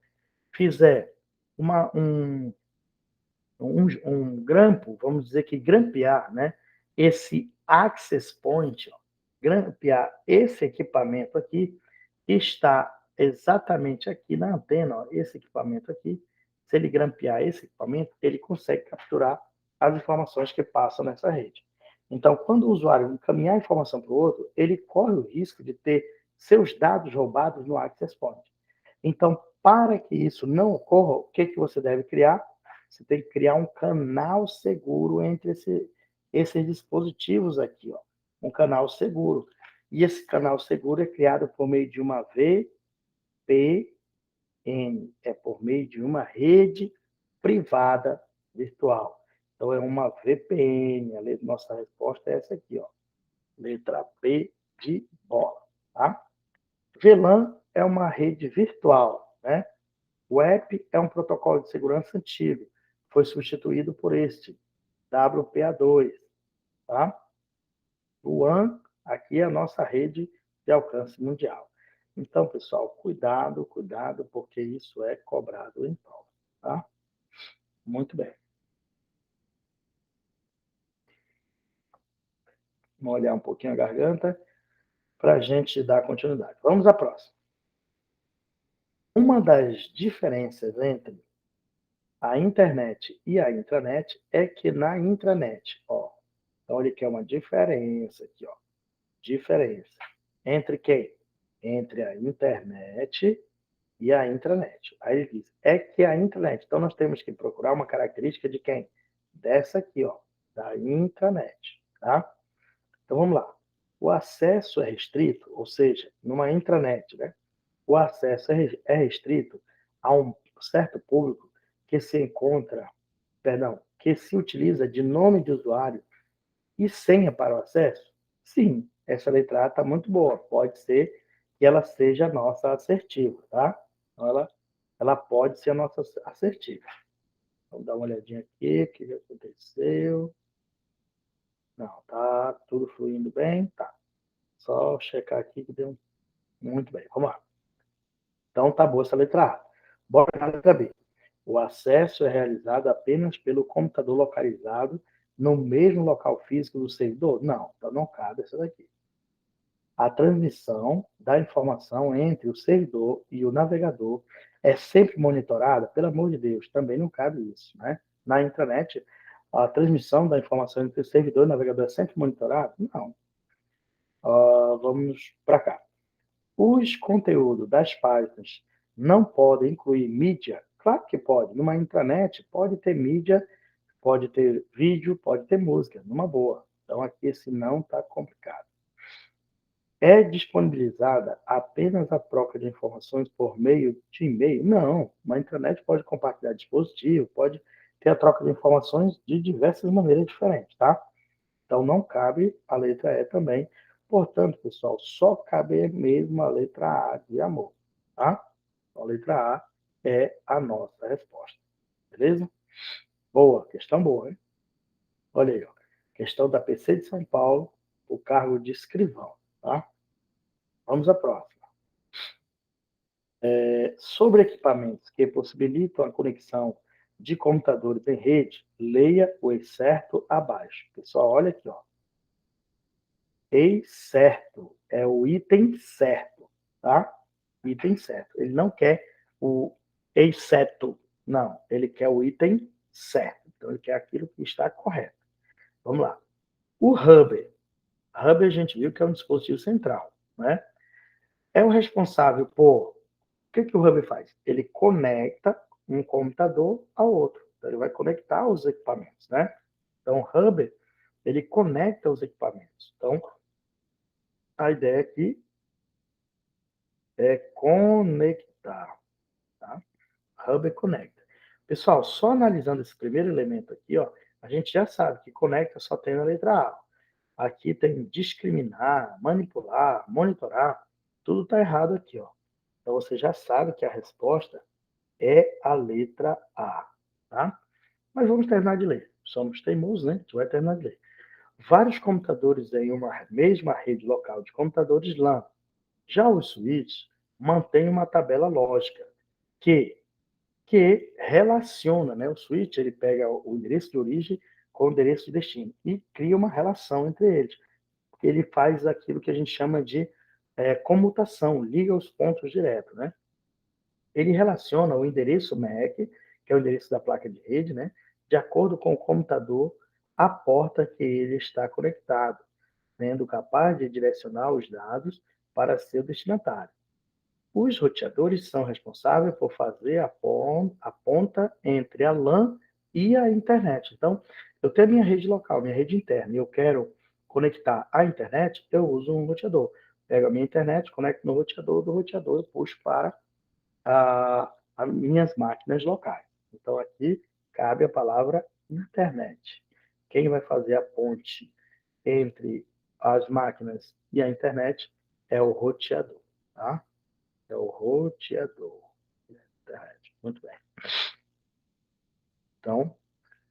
fizer um grampo, vamos dizer que grampear, né? Esse access point, ó, grampear esse equipamento aqui, que está exatamente aqui na antena, ó, esse equipamento aqui, se ele grampear esse equipamento, ele consegue capturar as informações que passam nessa rede. Então, quando o usuário encaminhar a informação para o outro, ele corre o risco de ter seus dados roubados no access point. Então, para que isso não ocorra, o que você deve criar? Você tem que criar um canal seguro entre esses dispositivos aqui, ó. Um canal seguro. E esse canal seguro é criado por meio de uma VPN, é por meio de uma rede privada virtual. Então, é uma VPN. A nossa resposta é essa aqui, ó. Letra P de bola, tá? VLAN é uma rede virtual, né? O app é um protocolo de segurança antigo. Foi substituído por este, WPA2, tá? O WAN, aqui é a nossa rede de alcance mundial. Então, pessoal, cuidado, cuidado, porque isso é cobrado em prova, tá? Muito bem. Vamos olhar um pouquinho a garganta para a gente dar continuidade. Vamos à próxima. Uma das diferenças entre a internet e a intranet é que na intranet, ó, então ele quer uma diferença aqui, ó, diferença entre quem? Entre a internet e a intranet. Aí ele diz, é que a intranet, então nós temos que procurar uma característica de quem? Dessa aqui, ó, da intranet, tá? Então vamos lá. O acesso é restrito, ou seja, numa intranet, né? O acesso é restrito a um certo público que se encontra, perdão, que se utiliza de nome de usuário e senha para o acesso? Sim, essa letra A está muito boa. Pode ser que ela seja a nossa assertiva, tá? Então, ela pode ser a nossa assertiva. Vamos dar uma olhadinha aqui, o que aconteceu. Não, tá tudo fluindo bem? Tá. Só checar aqui que deu muito bem. Vamos lá. Então, tá boa essa letra A. Bora na letra B. O acesso é realizado apenas pelo computador localizado no mesmo local físico do servidor? Não, então não cabe essa daqui. A transmissão da informação entre o servidor e o navegador é sempre monitorada? Pelo amor de Deus, também não cabe isso, né? Na intranet, a transmissão da informação entre o servidor e o navegador é sempre monitorada? Não. Vamos para cá. Os conteúdos das páginas não podem incluir mídia? Claro que pode. Numa intranet pode ter mídia, pode ter vídeo, pode ter música, numa boa. Então aqui esse não está complicado. É disponibilizada apenas a troca de informações por meio de e-mail? Não. Uma intranet pode compartilhar dispositivo, pode ter a troca de informações de diversas maneiras diferentes, tá? Então não cabe a letra E também. Portanto, pessoal, só cabe mesmo a letra A de amor, tá? Então, a letra A é a nossa resposta. Beleza? Boa, questão boa, hein? Olha aí, ó. Questão da PC de São Paulo, o cargo de escrivão, tá? Vamos à próxima. Sobre equipamentos que possibilitam a conexão de computadores em rede, leia o excerto abaixo. Pessoal, olha aqui, ó. Excerto é o item certo, tá? Item certo. Ele não quer o exceto, não. Ele quer o item certo. Então, ele quer aquilo que está correto. Vamos lá. O hub. Hub a gente viu que é um dispositivo central, né? É o responsável por... O que o hub faz? Ele conecta um computador ao outro. Então, ele vai conectar os equipamentos, né? Então, o hub, ele conecta os equipamentos. Então, a ideia aqui é conectar, tá? Hub conecta. Pessoal, só analisando esse primeiro elemento aqui, ó, a gente já sabe que conecta só tem na letra A. Aqui tem discriminar, manipular, monitorar, tudo está errado aqui, ó. Então você já sabe que a resposta é a letra A, tá? Mas vamos terminar de ler. Somos teimosos, né? A gente vai terminar de ler. Vários computadores em uma mesma rede local de computadores LAN. Já os switches mantêm uma tabela lógica que relaciona, né? O switch ele pega o endereço de origem com o endereço de destino e cria uma relação entre eles. Ele faz aquilo que a gente chama de comutação, liga os pontos direto, né? Ele relaciona o endereço MAC, que é o endereço da placa de rede, né? De acordo com o computador, à porta que ele está conectado, sendo capaz de direcionar os dados para seu destinatário. Os roteadores são responsáveis por fazer a ponta entre a LAN e a internet. Então, eu tenho minha rede local, minha rede interna, e eu quero conectar à internet, eu uso um roteador. Pego a minha internet, conecto no roteador, do roteador eu puxo para as minhas máquinas locais. Então, aqui cabe a palavra internet. Quem vai fazer a ponte entre as máquinas e a internet é o roteador, tá? É o roteador. Internet. Muito bem. Então,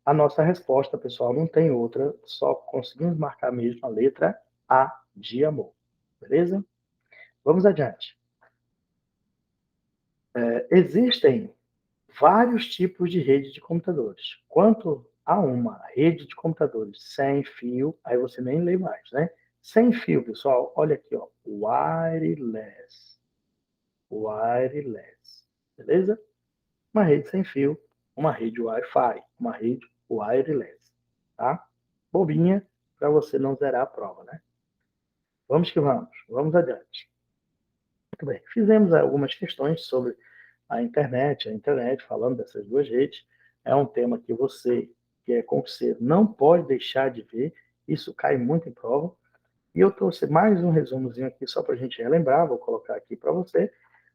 a nossa resposta, pessoal, não tem outra, só conseguimos marcar mesmo a letra A de amor. Beleza? Vamos adiante. Existem vários tipos de rede de computadores. Quanto a uma rede de computadores sem fio, aí você nem lê mais, né? Sem fio, pessoal, olha aqui, ó, wireless. Wireless. Beleza? Uma rede sem fio, uma rede Wi-Fi, uma rede wireless, tá? Bobinha, para você não zerar a prova, né? Vamos que vamos, vamos adiante. Muito bem, fizemos algumas questões sobre a internet, falando dessas duas redes. É um tema que você, que é concurseiro, não pode deixar de ver, isso cai muito em prova. E eu trouxe mais um resumozinho aqui, só para a gente relembrar, vou colocar aqui para você,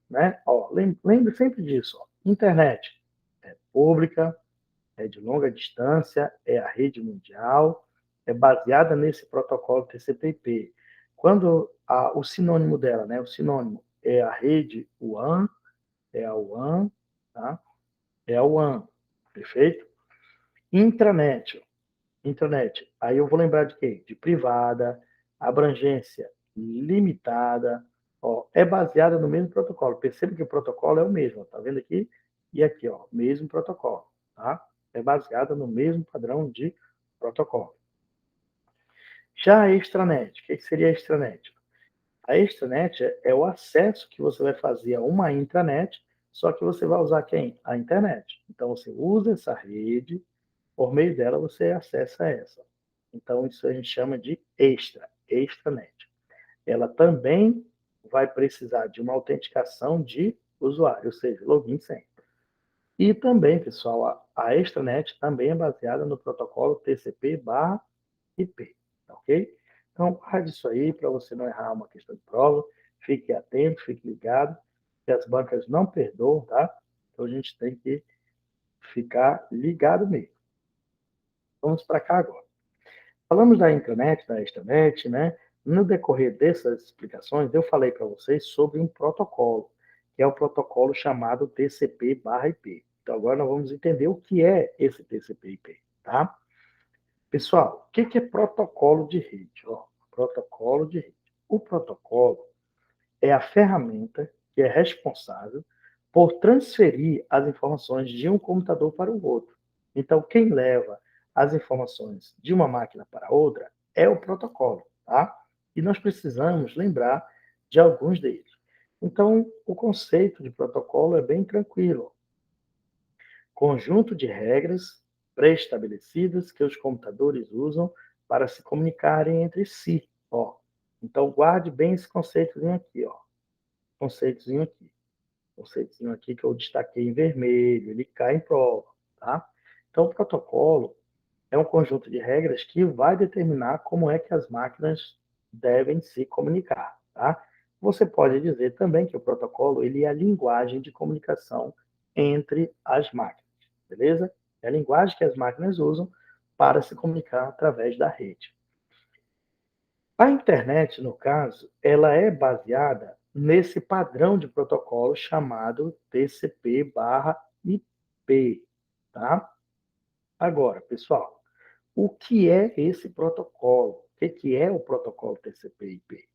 né? Ó, lembre sempre disso, ó. Internet é pública, é de longa distância, é a rede mundial, é baseada nesse protocolo TCP/IP. Quando o sinônimo dela, né, o sinônimo é a rede WAN, é a WAN, tá? É a WAN, perfeito? Intranet, intranet, aí eu vou lembrar de quê? De privada, abrangência limitada, ó, é baseada no mesmo protocolo. Percebe que o protocolo é o mesmo, tá vendo aqui? E aqui, ó, mesmo protocolo, tá? É baseada no mesmo padrão de protocolo. Já a extranet, o que seria a extranet? A extranet é o acesso que você vai fazer a uma intranet, só que você vai usar quem? A internet. Então, você usa essa rede, por meio dela você acessa essa. Então, isso a gente chama de extranet. Ela também vai precisar de uma autenticação de usuário, ou seja, login e senha. E também, pessoal, a extranet também é baseada no protocolo TCP/IP, ok? Então, guarde isso aí para você não errar uma questão de prova. Fique atento, fique ligado, que as bancas não perdoam, tá? Então, a gente tem que ficar ligado mesmo. Vamos para cá agora. Falamos da intranet, da extranet, né? No decorrer dessas explicações, eu falei para vocês sobre um protocolo, que é o protocolo chamado TCP/IP. Então, agora nós vamos entender o que é esse TCP/IP, tá? Pessoal, o que é protocolo de rede? Ó, protocolo de rede. O protocolo é a ferramenta que é responsável por transferir as informações de um computador para o outro. Então, quem leva as informações de uma máquina para outra é o protocolo, tá? E nós precisamos lembrar de alguns deles. Então, o conceito de protocolo é bem tranquilo. Conjunto de regras pré-estabelecidas que os computadores usam para se comunicarem entre si. Ó. Então, guarde bem esse conceitozinho aqui. Ó. Conceitozinho aqui. Conceitozinho aqui que eu destaquei em vermelho. Ele cai em prova. Tá? Então, o protocolo é um conjunto de regras que vai determinar como é que as máquinas devem se comunicar. Tá? Você pode dizer também que o protocolo ele é a linguagem de comunicação entre as máquinas, beleza? É a linguagem que as máquinas usam para se comunicar através da rede. A internet, no caso, ela é baseada nesse padrão de protocolo chamado TCP/IP, tá? Agora, pessoal, o que é esse protocolo? O que é o protocolo TCP/IP?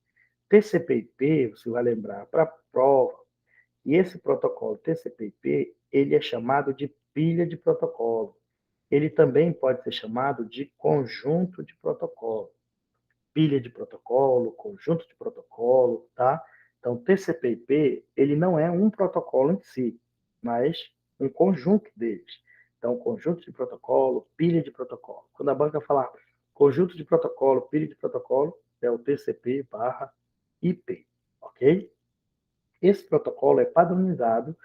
TCP/IP, você vai lembrar para a prova, e esse protocolo TCP/IP, ele é chamado de pilha de protocolo. Ele também pode ser chamado de conjunto de protocolo. Pilha de protocolo, conjunto de protocolo, tá? Então, TCP/IP, ele não é um protocolo em si, mas um conjunto deles. Então, conjunto de protocolo, pilha de protocolo. Quando a banca falar conjunto de protocolo, pilha de protocolo, é o TCP/IP, ok? Esse protocolo é padronizado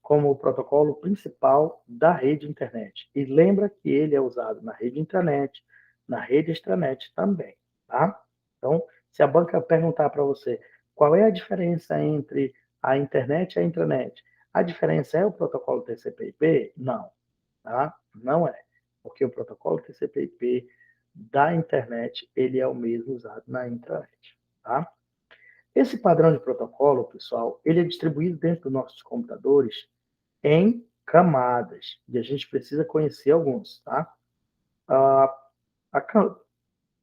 como o protocolo principal da rede internet. E lembra que ele é usado na rede intranet, na rede extranet também, tá? Então, se a banca perguntar para você qual é a diferença entre a internet e a intranet, a diferença é o protocolo TCP/IP? Não, tá? Não é, porque o protocolo TCP/IP da internet ele é o mesmo usado na intranet, tá? Esse padrão de protocolo, pessoal, ele é distribuído dentro dos nossos computadores em camadas, e a gente precisa conhecer alguns, tá? Ah,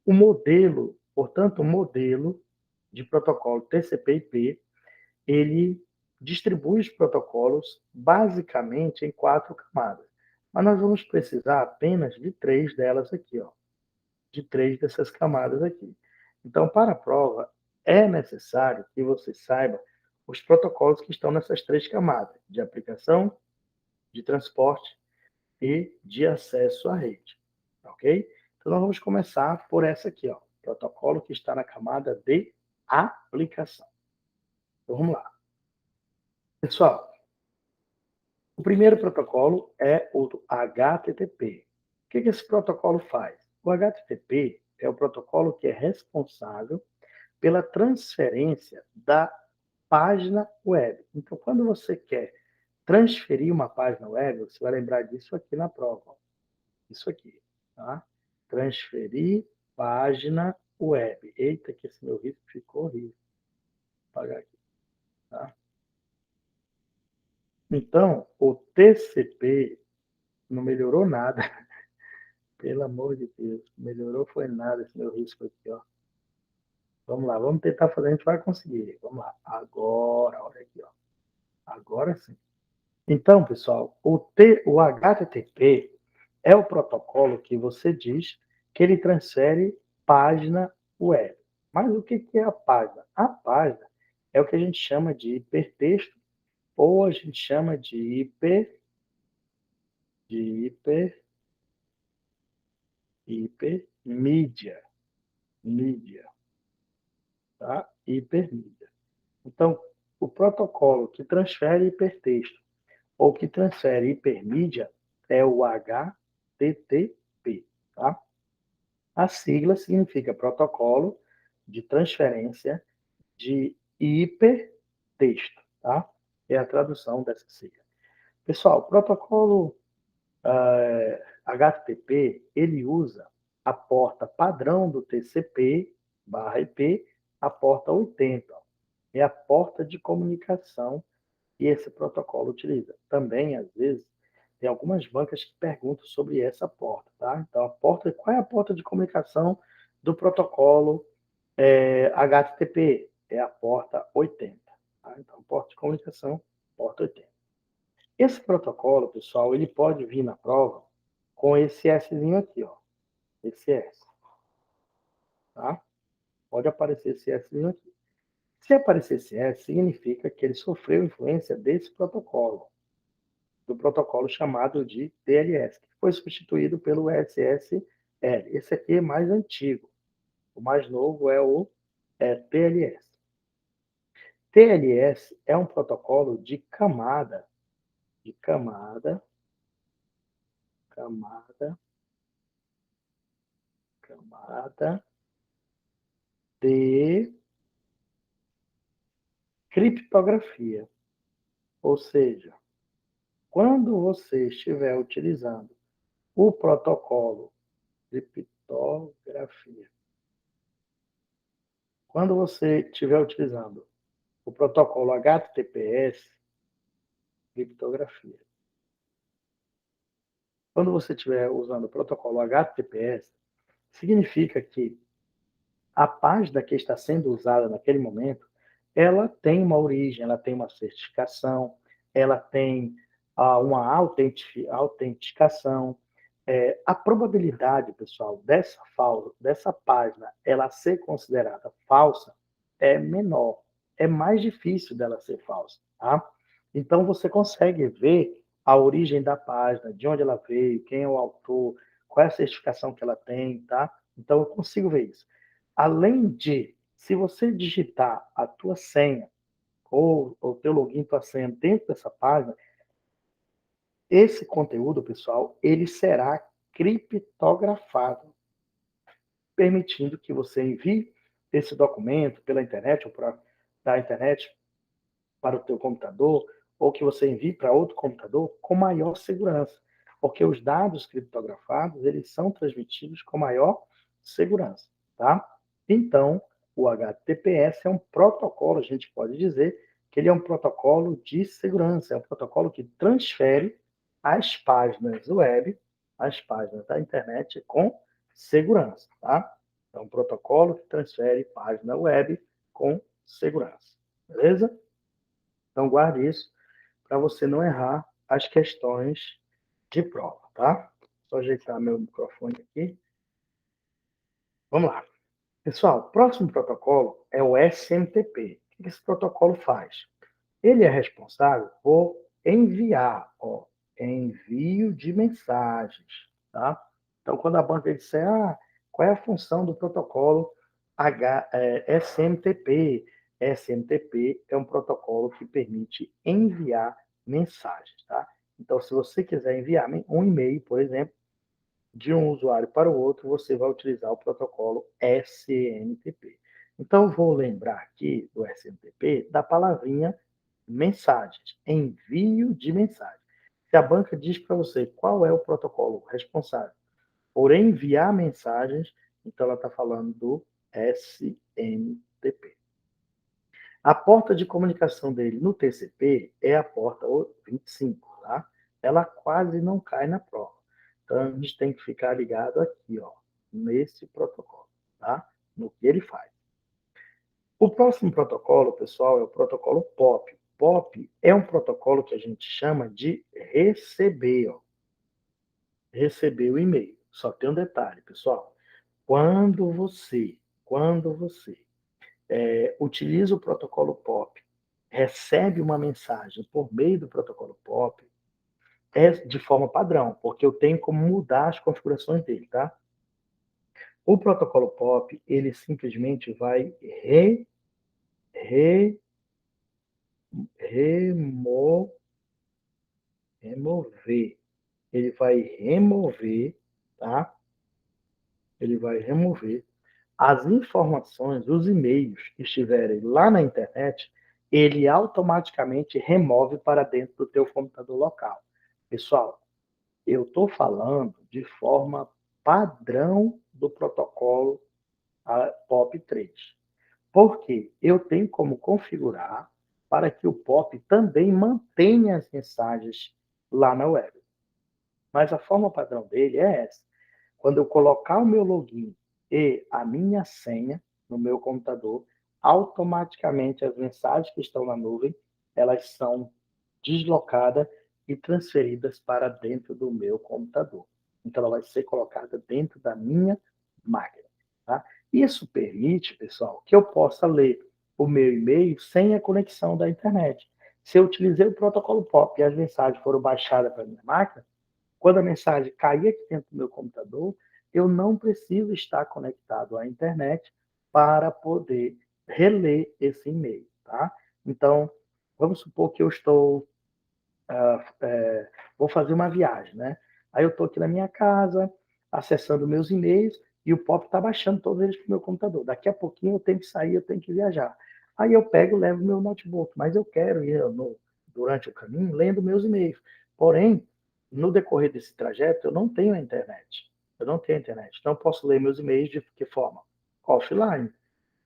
o modelo, portanto, o modelo de protocolo TCP/IP, ele distribui os protocolos basicamente em 4 camadas. Mas nós vamos precisar apenas de 3 delas aqui, ó. De 3 dessas camadas aqui. Então, para a prova, é necessário que você saiba os protocolos que estão nessas 3 camadas, de aplicação, de transporte e de acesso à rede, ok? Então, nós vamos começar por essa aqui, ó, protocolo que está na camada de aplicação. Então, vamos lá. Pessoal, o primeiro protocolo é o HTTP. O que esse protocolo faz? O HTTP é o protocolo que é responsável pela transferência da página web. Então, quando você quer transferir uma página web, você vai lembrar disso aqui na prova. Isso aqui, tá? Transferir página web. Eita, que esse meu risco ficou horrível. Vou apagar aqui, tá? Então, o TCP não melhorou nada. Pelo amor de Deus, melhorou foi nada esse meu risco aqui, ó. Vamos lá, vamos tentar fazer, a gente vai conseguir. Vamos lá. Agora, olha aqui, ó. Agora sim. Então, pessoal, o HTTP é o protocolo que você diz que ele transfere página web. Mas o que é a página? A página é o que a gente chama de hipertexto ou a gente chama de hipermídia. Mídia, tá? Hipermídia. Então, o protocolo que transfere hipertexto ou que transfere hipermídia é o HTTP, tá? A sigla significa Protocolo de Transferência de Hipertexto, tá? É a tradução dessa sigla. Pessoal, o protocolo HTTP, ele usa a porta padrão do TCP/IP, a porta 80. É a porta de comunicação que esse protocolo utiliza. Também, às vezes, tem algumas bancas que perguntam sobre essa porta, tá? Então, qual é a porta de comunicação do protocolo HTTP? É a porta 80. Tá? Então, porta comunicação porta 80. Esse protocolo, pessoal, ele pode vir na prova com esse Szinho aqui, ó. Esse S. Tá? Pode aparecer esse Szinho aqui. Se aparecer esse S, significa que ele sofreu influência desse protocolo, do protocolo chamado de TLS, que foi substituído pelo SSL. Esse aqui é mais antigo. O mais novo é o TLS. TLS é um protocolo de camada de criptografia. Ou seja, quando você estiver utilizando o protocolo de criptografia, quando você estiver utilizando o protocolo HTTPS, criptografia. Quando você estiver usando o protocolo HTTPS, significa que a página que está sendo usada naquele momento, ela tem uma origem, ela tem uma certificação, ela tem uma autenticação. A probabilidade, pessoal, dessa página ela ser considerada falsa é menor, é mais difícil dela ser falsa, tá? Então você consegue ver a origem da página, de onde ela veio, quem é o autor, qual é a certificação que ela tem, tá? Então eu consigo ver isso. Além de, se você digitar a tua senha ou o teu login, tua senha dentro dessa página, esse conteúdo, pessoal, ele será criptografado, permitindo que você envie esse documento pela internet ou da internet para o teu computador, ou que você envie para outro computador com maior segurança, porque os dados criptografados, eles são transmitidos com maior segurança, tá? Então, o HTTPS é um protocolo, a gente pode dizer que ele é um protocolo de segurança, é um protocolo que transfere as páginas web, as páginas da internet com segurança, tá? É um protocolo que transfere página web com segurança, beleza? Então, guarde isso para você não errar as questões de prova, tá? Só ajeitar meu microfone aqui. Vamos lá. Pessoal, o próximo protocolo é o SMTP. O que esse protocolo faz? Ele é responsável por enviar, envio de mensagens, tá? Então, quando a banca disser, qual é a função do protocolo SMTP? SMTP é um protocolo que permite enviar mensagens, tá? Então, se você quiser enviar um e-mail, por exemplo, de um usuário para o outro, você vai utilizar o protocolo SMTP. Então, vou lembrar aqui do SMTP da palavrinha mensagens, envio de mensagem. Se a banca diz para você qual é o protocolo responsável por enviar mensagens, então ela está falando do SMTP. A porta de comunicação dele no TCP é a porta 25, tá? Ela quase não cai na prova. Então, a gente tem que ficar ligado aqui, ó, nesse protocolo, tá? No que ele faz. O próximo protocolo, pessoal, é o protocolo POP. POP é um protocolo que a gente chama de receber, ó. Receber o e-mail. Só tem um detalhe, pessoal. Quando você utiliza o protocolo POP, recebe uma mensagem por meio do protocolo POP, é de forma padrão, porque eu tenho como mudar as configurações dele, tá? O protocolo POP, ele simplesmente vai remover. Ele vai remover, tá? Ele vai remover as informações, os e-mails que estiverem lá na internet, ele automaticamente remove para dentro do teu computador local. Pessoal, eu estou falando de forma padrão do protocolo POP3. Porque eu tenho como configurar para que o POP também mantenha as mensagens lá na web. Mas a forma padrão dele é essa. Quando eu colocar o meu login e a minha senha no meu computador, automaticamente as mensagens que estão na nuvem, elas são deslocadas e transferidas para dentro do meu computador. Então, ela vai ser colocada dentro da minha máquina. Tá? Isso permite, pessoal, que eu possa ler o meu e-mail sem a conexão da internet. Se eu utilizei o protocolo POP e as mensagens foram baixadas para a minha máquina, quando a mensagem cair aqui dentro do meu computador, eu não preciso estar conectado à internet para poder reler esse e-mail. Tá? Então, vamos supor que eu estou vou fazer uma viagem, né? Aí eu estou aqui na minha casa, acessando meus e-mails, e o POP está baixando todos eles para o meu computador. Daqui a pouquinho eu tenho que sair, eu tenho que viajar. Aí eu pego e levo meu notebook, mas eu quero ir durante o caminho lendo meus e-mails. Porém, no decorrer desse trajeto, eu não tenho a internet. Eu não tenho a internet. Então, eu posso ler meus e-mails de que forma? Offline.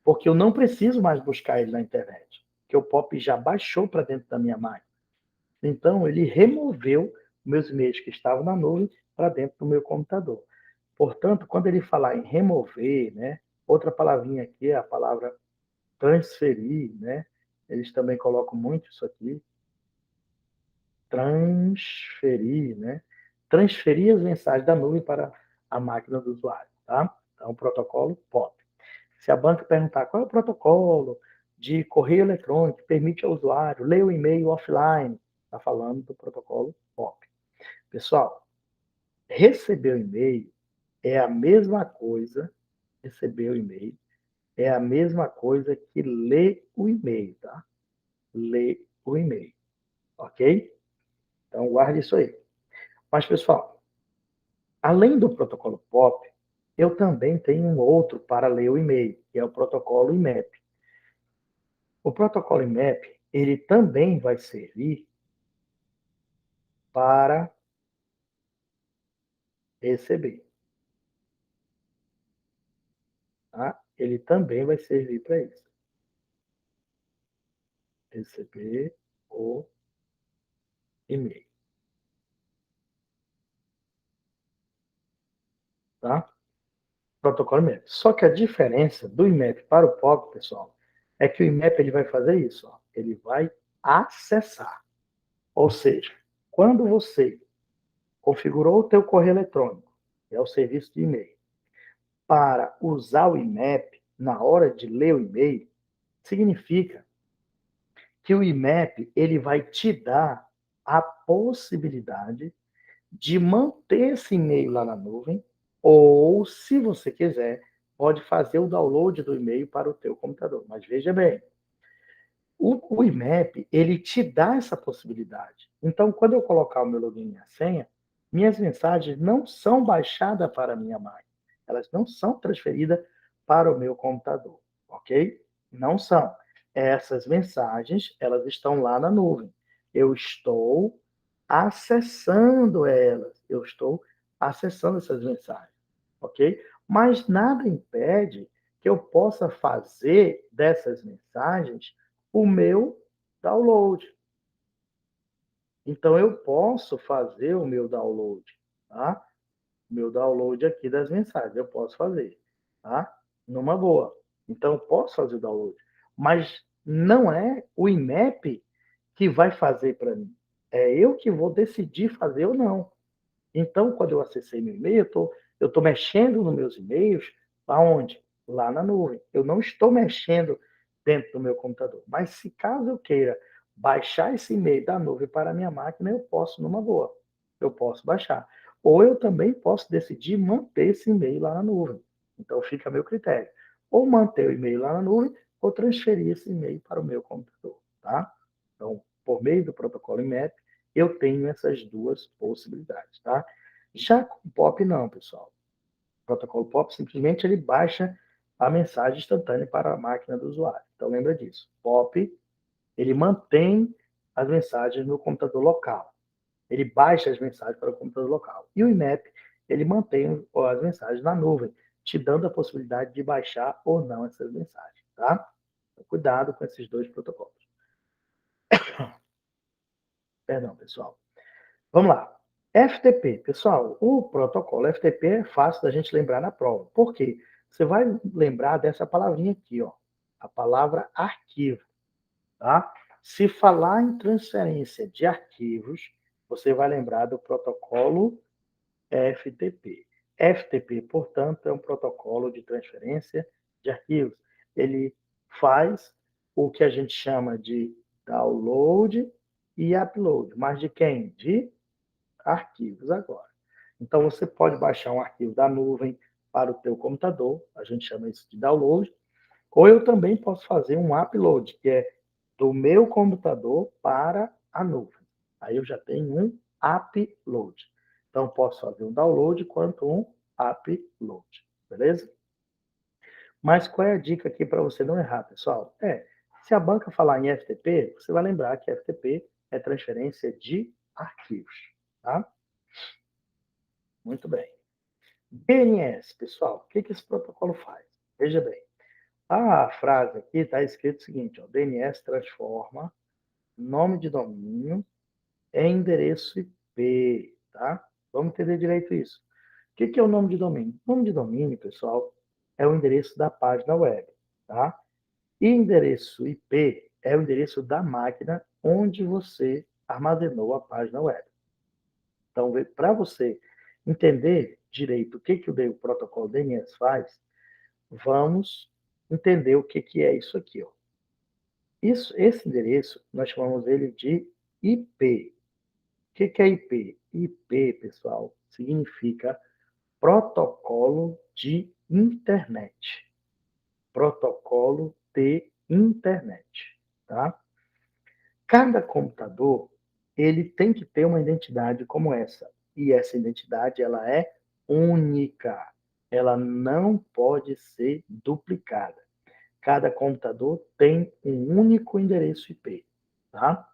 Porque eu não preciso mais buscar ele na internet. Porque o POP já baixou para dentro da minha máquina. Então, ele removeu meus e-mails que estavam na nuvem para dentro do meu computador. Portanto, quando ele falar em remover, né, outra palavrinha aqui é a palavra transferir, né? Eles também colocam muito isso aqui. Transferir, né? Transferir as mensagens da nuvem para a máquina do usuário, tá? Então, o protocolo POP. Se a banca perguntar qual é o protocolo de correio eletrônico que permite ao usuário ler o e-mail offline, está falando do protocolo POP. Pessoal, receber o e-mail é a mesma coisa, receber o e-mail é a mesma coisa que ler o e-mail, tá? Ler o e-mail, ok? Então, guarde isso aí. Mas, pessoal, além do protocolo POP, eu também tenho um outro para ler o e-mail, que é o protocolo IMAP. O protocolo IMAP, ele também vai servir para receber. Tá? Ele também vai servir para isso. Receber o e-mail. Tá? Protocolo IMAP. Só que a diferença do IMAP para o POP, pessoal, é que o IMAP ele vai fazer isso. Ó. Ele vai acessar. Ou seja, quando você configurou o teu correio eletrônico, que é o serviço de e-mail, para usar o IMAP na hora de ler o e-mail, significa que o IMAP ele vai te dar a possibilidade de manter esse e-mail lá na nuvem, ou, se você quiser, pode fazer o download do e-mail para o teu computador. Mas veja bem, o IMAP, ele te dá essa possibilidade. Então, quando eu colocar o meu login e minha senha, minhas mensagens não são baixadas para a minha máquina. Elas não são transferidas para o meu computador, ok? Não são. Essas mensagens, elas estão lá na nuvem. Eu estou acessando elas. Eu estou acessando essas mensagens, ok? Mas nada impede que eu possa fazer dessas mensagens o meu download. Então, eu posso fazer o meu download, tá? Meu download aqui das mensagens, eu posso fazer, tá? Numa boa. Então, eu posso fazer o download. Mas não é o IMAP que vai fazer para mim. É eu que vou decidir fazer ou não. Então, quando eu acessei meu e-mail, eu estou mexendo nos meus e-mails, aonde? Lá na nuvem. Eu não estou mexendo dentro do meu computador. Mas se caso eu queira baixar esse e-mail da nuvem para a minha máquina, eu posso numa boa. Eu posso baixar. Ou eu também posso decidir manter esse e-mail lá na nuvem. Então fica a meu critério. Ou manter o e-mail lá na nuvem, ou transferir esse e-mail para o meu computador. Tá? Então, por meio do protocolo IMAP, eu tenho essas duas possibilidades, tá? Já com o POP não, pessoal. O protocolo POP simplesmente ele baixa a mensagem instantânea para a máquina do usuário. Então lembra disso. POP ele mantém as mensagens no computador local. Ele baixa as mensagens para o computador local. E o IMAP ele mantém as mensagens na nuvem, te dando a possibilidade de baixar ou não essas mensagens, tá? Então, cuidado com esses dois protocolos. Perdão, pessoal. Vamos lá. FTP. Pessoal, o protocolo FTP é fácil da gente lembrar na prova. Por quê? Você vai lembrar dessa palavrinha aqui, ó. A palavra arquivo, tá? Se falar em transferência de arquivos, você vai lembrar do protocolo FTP. FTP, portanto, é um protocolo de transferência de arquivos. Ele faz o que a gente chama de download e upload. Mas de quem? De arquivos agora. Então, você pode baixar um arquivo da nuvem para o teu computador, a gente chama isso de download, ou eu também posso fazer um upload, que é do meu computador para a nuvem. Aí eu já tenho um upload. Então, posso fazer um download quanto um upload. Beleza? Mas qual é a dica aqui para você não errar, pessoal? Se a banca falar em FTP, você vai lembrar que FTP é transferência de arquivos. Tá? Muito bem. DNS, pessoal, o que esse protocolo faz? Veja bem. A frase aqui está escrito o seguinte, ó, DNS transforma nome de domínio em endereço IP, tá? Vamos entender direito isso. O que é o nome de domínio? O nome de domínio, pessoal, é o endereço da página web, tá? E endereço IP é o endereço da máquina onde você armazenou a página web. Então, para você entender direito o que o protocolo DNS faz, vamos entender o que é isso aqui, ó. Esse endereço, nós chamamos ele de IP. O que é IP? IP, pessoal, significa protocolo de internet. Protocolo de internet, tá? Cada computador, ele tem que ter uma identidade como essa. E essa identidade, ela é única. Ela não pode ser duplicada. Cada computador tem um único endereço IP, tá?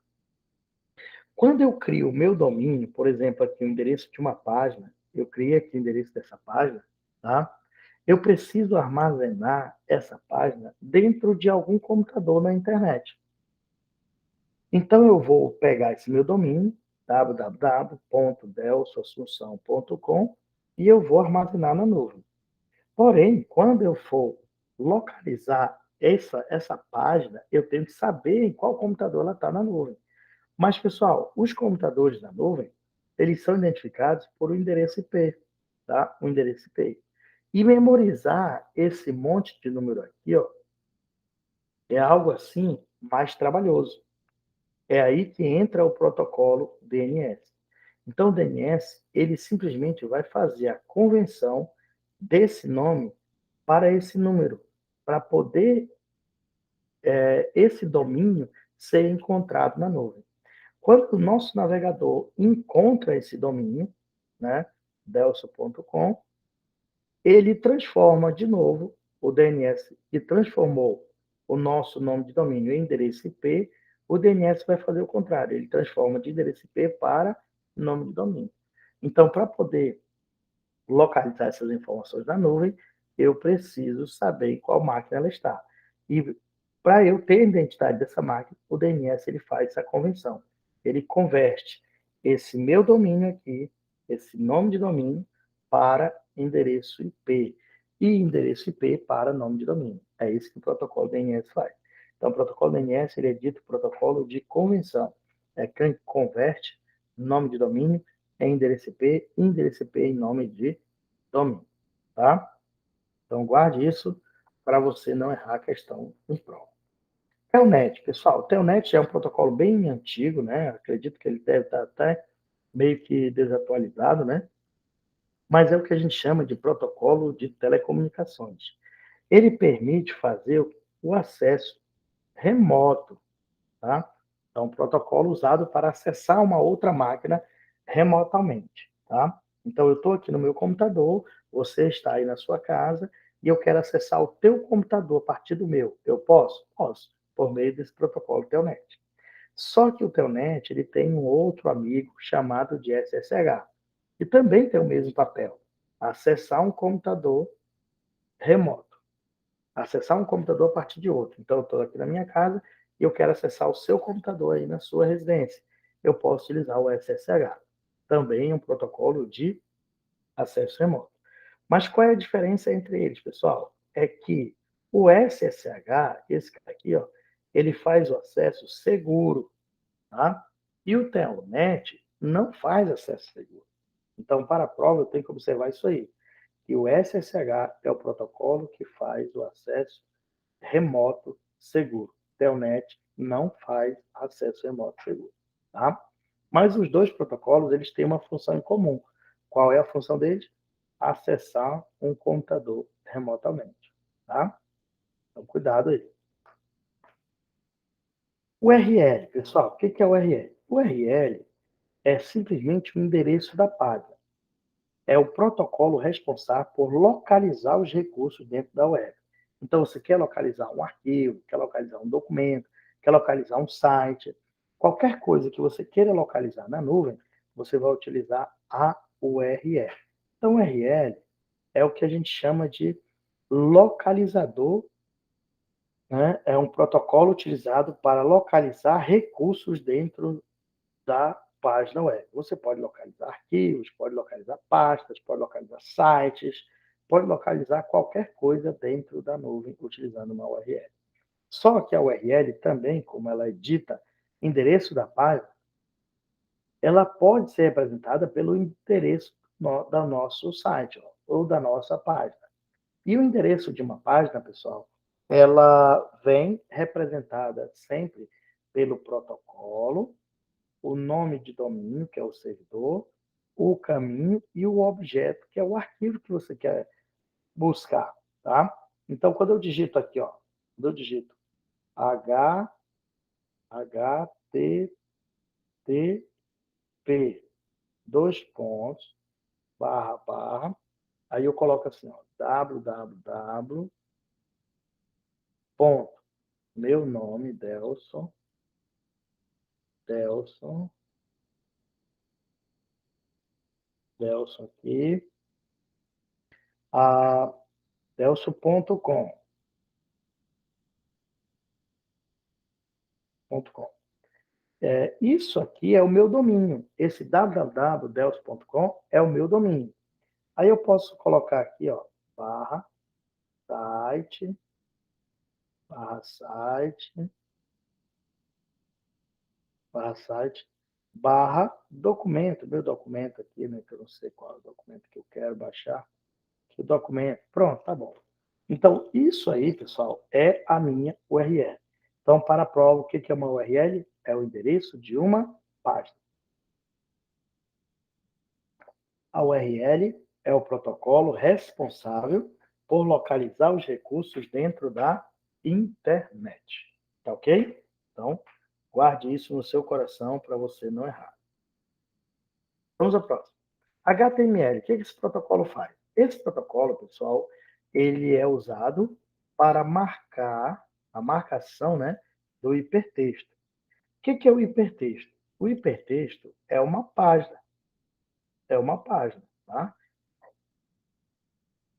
Quando eu crio o meu domínio, por exemplo, aqui o endereço de uma página, eu criei aqui o endereço dessa página, tá? Eu preciso armazenar essa página dentro de algum computador na internet. Então, eu vou pegar esse meu domínio, www.delsassunção.com, e eu vou armazenar na nuvem. Porém, quando eu for localizar essa página, eu tenho que saber em qual computador ela está na nuvem. Mas, pessoal, os computadores na nuvem, eles são identificados por um endereço IP, tá? Um endereço IP. E memorizar esse monte de número aqui, ó, é algo assim mais trabalhoso. É aí que entra o protocolo DNS. Então, o DNS, ele simplesmente vai fazer a convenção desse nome para esse número, para poder esse domínio ser encontrado na nuvem. Quando o nosso navegador encontra esse domínio, né, delso.com, ele transforma de novo o DNS que transformou o nosso nome de domínio em endereço IP, o DNS vai fazer o contrário, ele transforma de endereço IP para nome de domínio. Então, para poder localizar essas informações na nuvem, eu preciso saber em qual máquina ela está. E para eu ter a identidade dessa máquina, o DNS ele faz essa convenção. Ele converte esse meu domínio aqui, esse nome de domínio, para endereço IP. E endereço IP para nome de domínio. É isso que o protocolo DNS faz. Então, o protocolo DNS ele é dito protocolo de convenção. É quem converte nome de domínio em endereço IP em nome de domínio, tá? Então, guarde isso para você não errar a questão em prova. Telnet, pessoal, Telnet é um protocolo bem antigo, né? Acredito que ele deve estar até meio que desatualizado, né? Mas é o que a gente chama de protocolo de telecomunicações. Ele permite fazer o acesso remoto, tá? Então, um protocolo usado para acessar uma outra máquina remotamente, tá? Então, eu estou aqui no meu computador, você está aí na sua casa e eu quero acessar o teu computador a partir do meu. Eu posso? Posso, por meio desse protocolo Telnet. Só que o Telnet ele tem um outro amigo chamado de SSH, que também tem o mesmo papel, acessar um computador remoto. Acessar um computador a partir de outro. Então, eu estou aqui na minha casa e eu quero acessar o seu computador aí na sua residência. Eu posso utilizar o SSH. Também um protocolo de acesso remoto. Mas qual é a diferença entre eles, pessoal? É que o SSH, esse cara aqui, ó, ele faz o acesso seguro, tá? E o Telnet não faz acesso seguro. Então, para a prova, eu tenho que observar isso aí, que o SSH é o protocolo que faz o acesso remoto seguro. Telnet não faz acesso remoto seguro, tá? Mas os dois protocolos, eles têm uma função em comum. Qual é a função deles? Acessar um computador remotamente, tá? Então, cuidado aí. URL, pessoal, o que é o URL? O URL é simplesmente o endereço da página. É o protocolo responsável por localizar os recursos dentro da web. Então, você quer localizar um arquivo, quer localizar um documento, quer localizar um site, qualquer coisa que você queira localizar na nuvem, você vai utilizar a URL. Então, o URL é o que a gente chama de localizador, né? É um protocolo utilizado para localizar recursos dentro da página web. Você pode localizar arquivos, pode localizar pastas, pode localizar sites, pode localizar qualquer coisa dentro da nuvem utilizando uma URL. Só que a URL também, como ela é dita endereço da página, ela pode ser representada pelo endereço do nosso site ou da nossa página. E o endereço de uma página, pessoal, ela vem representada sempre pelo protocolo, o nome de domínio, que é o servidor, o caminho e o objeto, que é o arquivo que você quer buscar, tá? Então, quando eu digito aqui, ó, quando eu digito http, dois pontos, barra, aí eu coloco assim, ó, www, ponto, meu nome, Delson, aqui, a delson.com. Isso aqui é o meu domínio. Esse www.delson.com é o meu domínio. Aí eu posso colocar aqui, ó, barra site, barra site, barra site, barra documento. Meu documento aqui, né, que eu não sei qual é o documento que eu quero baixar. O documento. Pronto, tá bom. Então, isso aí, pessoal, é a minha URL. Então, para a prova, o que é uma URL? É o endereço de uma página. A URL é o protocolo responsável por localizar os recursos dentro da internet. Tá ok? Então, guarde isso no seu coração para você não errar. Vamos à próxima. HTML, o que esse protocolo faz? Esse protocolo, pessoal, ele é usado para marcar a marcação, né, do hipertexto. O que é o hipertexto? O hipertexto é uma página. É uma página, tá?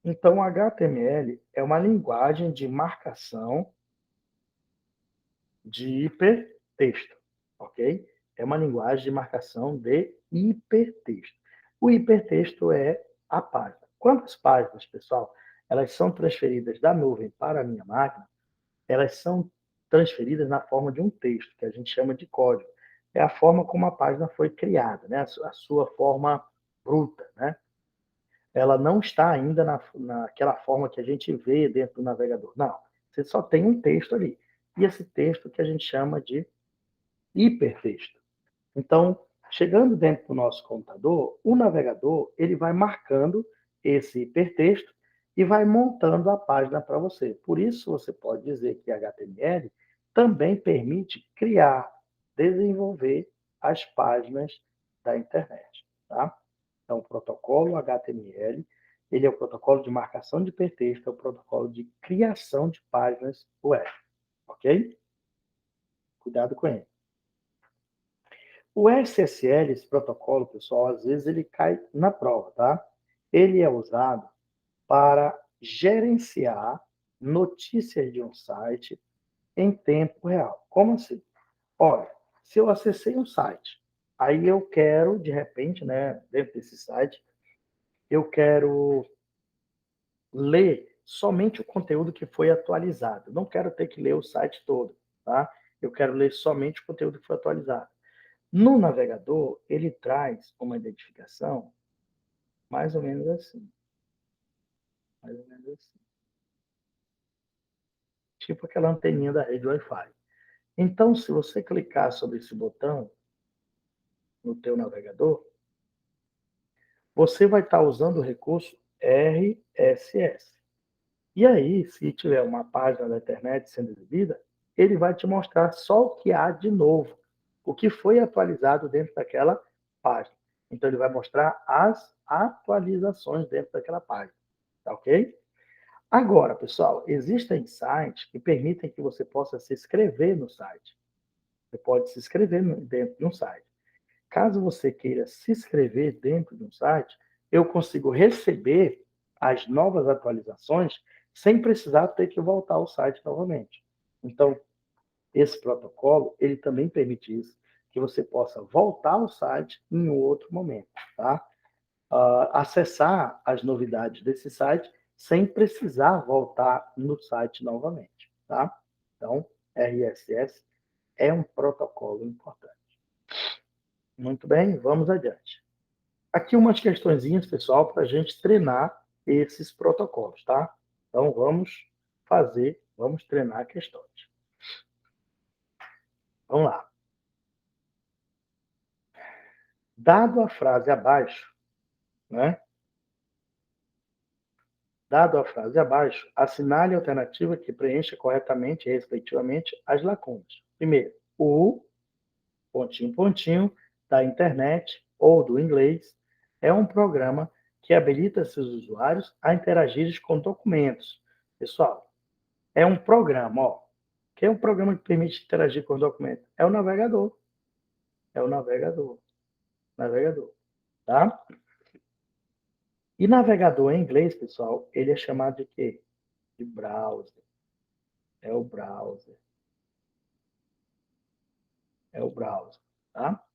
Então, o HTML é uma linguagem de marcação de hipertexto, ok? É uma linguagem de marcação de hipertexto. O hipertexto é a página. Quantas páginas, pessoal, elas são transferidas da nuvem para a minha máquina, elas são transferidas na forma de um texto, que a gente chama de código. É a forma como a página foi criada, né? A sua forma bruta, né? Ela não está ainda naquela forma que a gente vê dentro do navegador. Não, você só tem um texto ali. E esse texto que a gente chama de hipertexto. Então, chegando dentro do nosso computador, o navegador ele vai marcando esse hipertexto e vai montando a página para você. Por isso, você pode dizer que HTML também permite criar, desenvolver as páginas da internet. Tá? Então, o protocolo HTML, ele é o protocolo de marcação de hipertexto, é o protocolo de criação de páginas web. Ok? Cuidado com ele. O SSL, esse protocolo, pessoal, às vezes ele cai na prova, tá? Ele é usado para gerenciar notícias de um site em tempo real. Como assim? Olha, se eu acessei um site, aí eu quero, de repente, né, dentro desse site, eu quero ler somente o conteúdo que foi atualizado. Não quero ter que ler o site todo. tá? Eu quero ler somente o conteúdo que foi atualizado. No navegador, ele traz uma identificação mais ou menos assim. Mais ou menos assim. Tipo aquela anteninha da rede Wi-Fi. Então, se você clicar sobre esse botão no teu navegador, você vai estar usando o recurso RSS. E aí, se tiver uma página da internet sendo exibida, ele vai te mostrar só o que há de novo, o que foi atualizado dentro daquela página. Então, ele vai mostrar as atualizações dentro daquela página, tá ok? Agora, pessoal, existem sites que permitem que você possa se inscrever no site. Você pode se inscrever dentro de um site. Caso você queira se inscrever dentro de um site, eu consigo receber as novas atualizações sem precisar ter que voltar ao site novamente. Então, esse protocolo, ele também permite isso, que você possa voltar ao site em outro momento, tá? Acessar as novidades desse site sem precisar voltar no site novamente, tá? Então, RSS é um protocolo importante. Muito bem, vamos adiante. Aqui umas questõezinhas, pessoal, para a gente treinar esses protocolos, tá? Então, vamos treinar questões. Vamos lá. Dado a frase abaixo, né? Dado a frase abaixo, assinale a alternativa que preencha corretamente e respectivamente as lacunas. Primeiro, o pontinho, pontinho, da internet ou do inglês é um programa que habilita seus usuários a interagirem com documentos. Pessoal, é um programa, ó. Que é um programa que permite interagir com documentos? É o navegador. É o navegador. Navegador, tá? E navegador em inglês, pessoal, ele é chamado de quê? De browser. É o browser. É o browser, tá?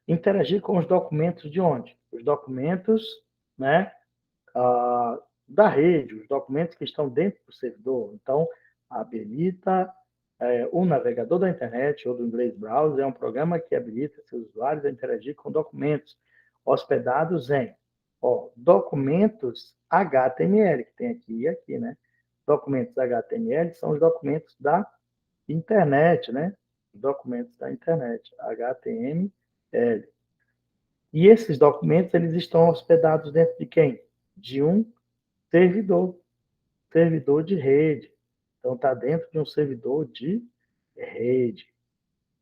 Interagir com os documentos de onde? Os documentos, né, da rede, os documentos que estão dentro do servidor. Então, habilita o navegador da internet ou do inglês browser é um programa que habilita seus usuários a interagir com documentos hospedados em documentos HTML, que tem aqui e aqui, né? Documentos HTML são os documentos da internet, né? Documentos da internet, HTML. E esses documentos, eles estão hospedados dentro de quem? De um servidor, servidor de rede. Então, está dentro de um servidor de rede,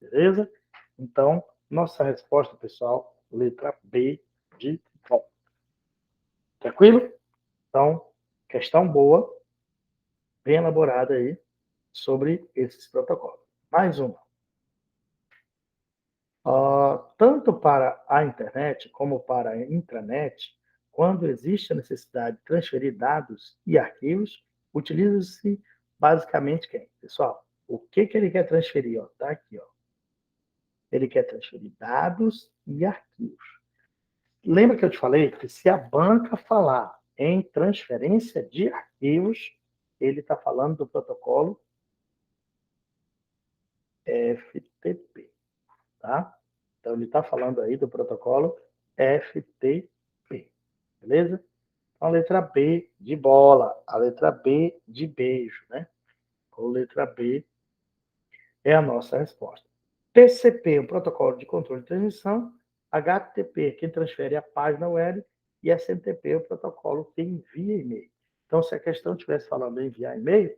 beleza? Então, nossa resposta, pessoal, letra B de bom. Tranquilo? Então, questão boa, bem elaborada aí, sobre esses protocolos. Mais uma. Tanto para a internet como para a intranet, quando existe a necessidade de transferir dados e arquivos, utiliza-se basicamente quem? Pessoal, o que ele quer transferir? Está aqui. Ele quer transferir dados e arquivos. Lembra que eu te falei que se a banca falar em transferência de arquivos, ele está falando do protocolo FTP. Tá? Então, ele está falando aí do protocolo FTP. Beleza? Então, a letra B de bola, a letra B de beijo, né? Ou letra B é a nossa resposta. TCP, o protocolo de controle de transmissão. HTTP, quem transfere a página web. E SMTP, o protocolo que envia e-mail. Então, se a questão estivesse falando em enviar e-mail,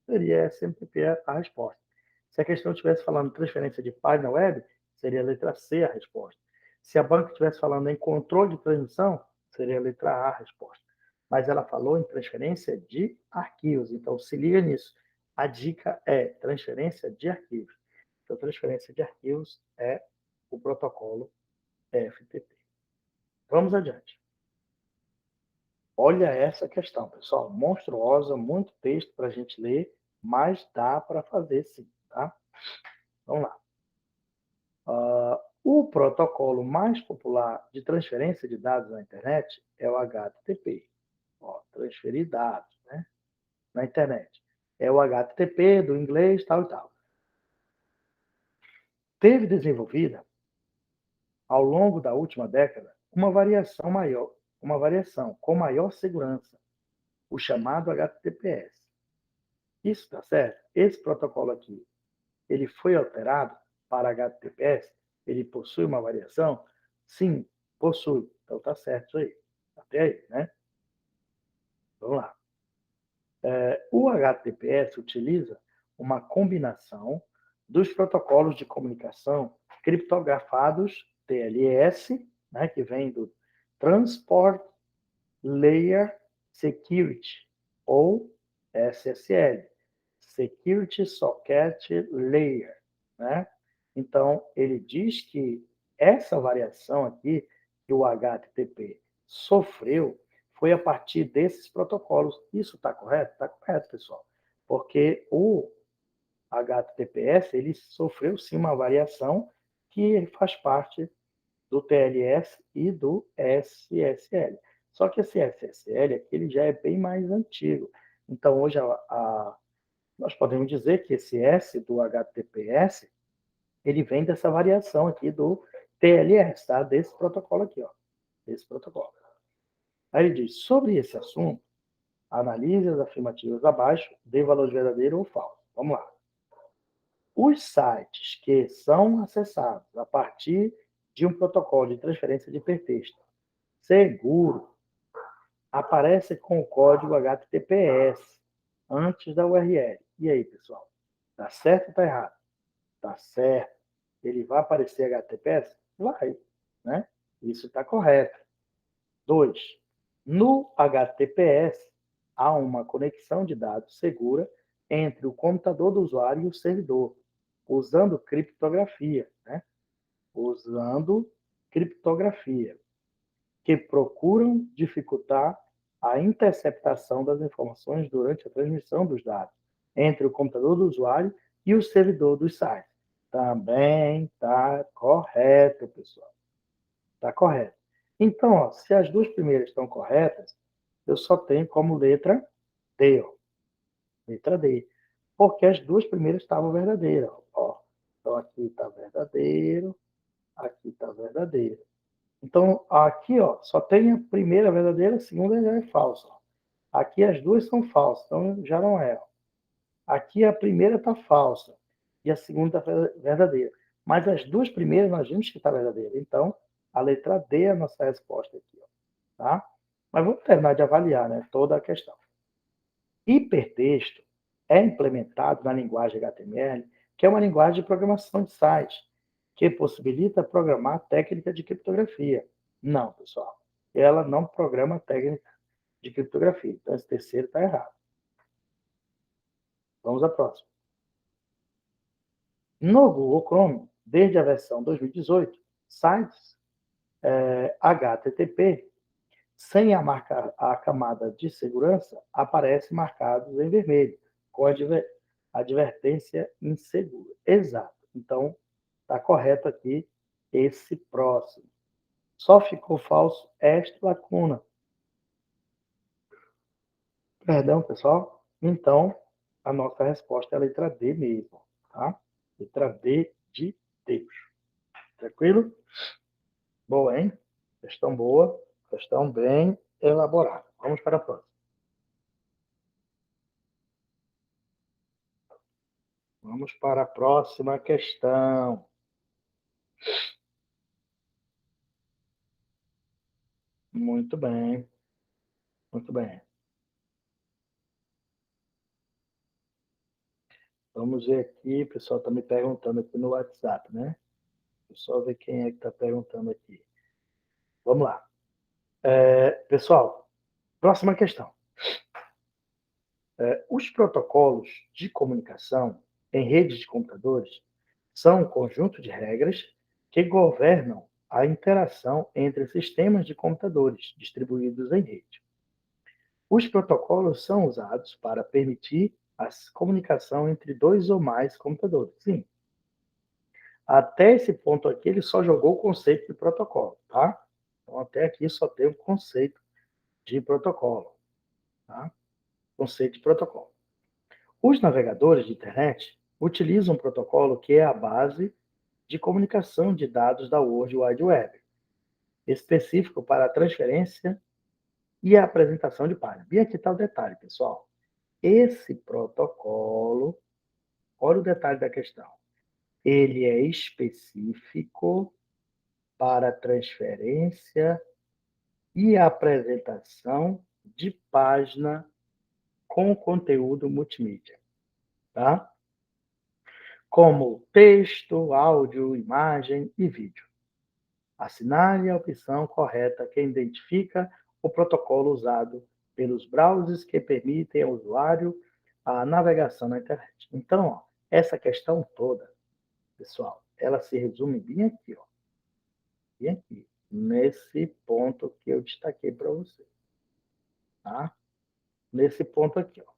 seria SMTP a resposta. Se a questão estivesse falando em transferência de página web, seria a letra C a resposta. Se a banca estivesse falando em controle de transmissão, seria a letra A a resposta. Mas ela falou em transferência de arquivos, então se liga nisso. A dica é transferência de arquivos. Então, transferência de arquivos é o protocolo FTP. Vamos adiante. Olha essa questão, pessoal. Monstruosa, muito texto para a gente ler, mas dá para fazer sim, tá? Vamos lá. O protocolo mais popular de transferência de dados na internet é o HTTP. Transferir dados, né? Na internet. É o HTTP, do inglês, tal e tal. teve desenvolvida, ao longo da última década, uma variação com maior segurança, o chamado HTTPS. Isso está certo? Esse protocolo aqui, ele foi alterado para HTTPS? Ele possui uma variação? Sim, possui. Então está certo isso aí. Até aí, né? Vamos lá. O HTTPS utiliza uma combinação dos protocolos de comunicação criptografados TLS, né, que vem do Transport Layer Security, ou SSL, Security Socket Layer, né? Então, ele diz que essa variação aqui que o HTTP sofreu foi a partir desses protocolos. Isso está correto? Está correto, pessoal. Porque o HTTPS ele sofreu sim uma variação que faz parte do TLS e do SSL. Só que esse SSL aqui, ele já é bem mais antigo. Então, hoje, nós podemos dizer que esse S do HTTPS, ele vem dessa variação aqui do TLS, tá? Desse protocolo aqui, ó. Desse protocolo. Aí ele diz, sobre esse assunto, analise as afirmativas abaixo, dê valor verdadeiro ou falso. Vamos lá. Os sites que são acessados a partir de um protocolo de transferência de hipertexto seguro aparece com o código HTTPS antes da URL. E aí, pessoal? Tá certo ou tá errado? Tá certo. Ele vai aparecer HTTPS? Vai, né? Isso está correto. 2. No HTTPS, há uma conexão de dados segura entre o computador do usuário e o servidor, usando criptografia, né? Usando criptografia, que procuram dificultar a interceptação das informações durante a transmissão dos dados entre o computador do usuário e o servidor dos sites. Também está correto, pessoal. Está correto. Então, ó, se as duas primeiras estão corretas, eu só tenho como letra D. Ó. Letra D. Porque as duas primeiras estavam verdadeiras. Ó. Então, aqui está verdadeiro, aqui está verdadeiro. Então, aqui ó, só tem a primeira verdadeira, a segunda já é falsa. Aqui as duas são falsas, então já não é. Aqui a primeira está falsa e a segunda está verdadeira. Mas as duas primeiras nós vimos que está verdadeira. Então, a letra D é a nossa resposta aqui. Ó, tá? Mas vamos terminar de avaliar, né, toda a questão. Hipertexto é implementado na linguagem HTML, que é uma linguagem de programação de site, que possibilita programar técnica de criptografia. Não, pessoal. Ela não programa técnica de criptografia. Então, esse terceiro está errado. Vamos à próxima. No Google Chrome, desde a versão 2018, sites HTTP sem a camada de segurança aparecem marcados em vermelho, com advertência insegura. Exato. Então, está correto aqui esse próximo. Só ficou falso esta lacuna. Perdão, pessoal. Então, a nossa resposta é a letra D mesmo. Tá? Letra D de Deus. Tranquilo? Boa, hein? Questão boa. Questão bem elaborada. Vamos para a próxima. Vamos para a próxima questão. Muito bem. Muito bem. Vamos ver aqui, o pessoal está me perguntando aqui no WhatsApp, né? Deixa eu só ver quem é que está perguntando aqui. Vamos lá. Pessoal, próxima questão. Os protocolos de comunicação em redes de computadores são um conjunto de regras que governam a interação entre sistemas de computadores distribuídos em rede. Os protocolos são usados para permitir a comunicação entre dois ou mais computadores. Sim. Até esse ponto aqui, ele só jogou o conceito de protocolo, tá? Então, até aqui só tem o conceito de protocolo, tá? Conceito de protocolo. Os navegadores de internet utilizam um protocolo que é a base de comunicação de dados da World Wide Web, específico para a transferência e a apresentação de páginas. E aqui está o detalhe, pessoal. Esse protocolo, olha o detalhe da questão, ele é específico para transferência e apresentação de página com conteúdo multimídia, tá? Como texto, áudio, imagem e vídeo. Assinale a opção correta que identifica o protocolo usado pelos browsers que permitem ao usuário a navegação na internet. Então, ó, essa questão toda, pessoal, ela se resume bem aqui, ó. Bem aqui, nesse ponto que eu destaquei para você. Tá? Nesse ponto aqui, ó.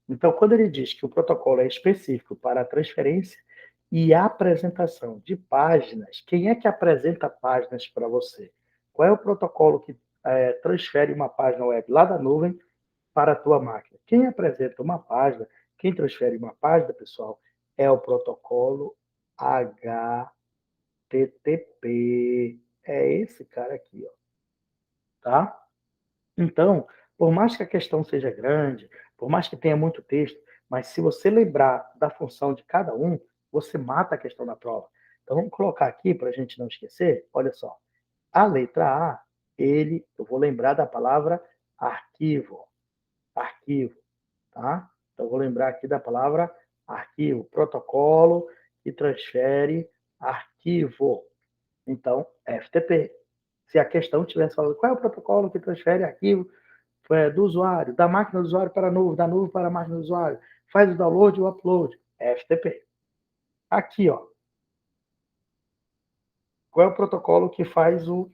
Então, quando ele diz que o protocolo é específico para a transferência e apresentação de páginas, quem é que apresenta páginas para você? Qual é o protocolo que transfere uma página web lá da nuvem para a tua máquina? Quem apresenta uma página, quem transfere uma página, pessoal, é o protocolo HTTP. É esse cara aqui, ó. Tá? Então, por mais que a questão seja grande, por mais que tenha muito texto, mas se você lembrar da função de cada um, você mata a questão da prova. Então, vamos colocar aqui, para a gente não esquecer, olha só. A letra A, eu vou lembrar da palavra arquivo. Arquivo, tá? Então, eu vou lembrar aqui da palavra arquivo, protocolo que transfere arquivo. Então, FTP. Se a questão tivesse falando qual é o protocolo que transfere arquivo do usuário, da máquina do usuário para a nuvem, da nuvem para a máquina do usuário, faz o download e o upload, FTP. Aqui, ó, qual é o protocolo que faz o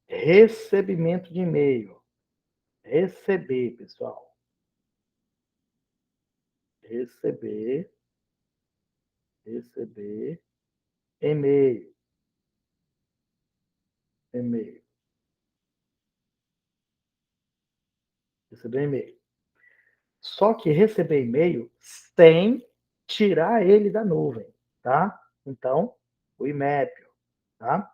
recebimento de e-mail? Receber, pessoal. Receber e-mail. E-mail. Receber e-mail. Só que receber e-mail sem tirar ele da nuvem, tá? Então, o IMAP, tá?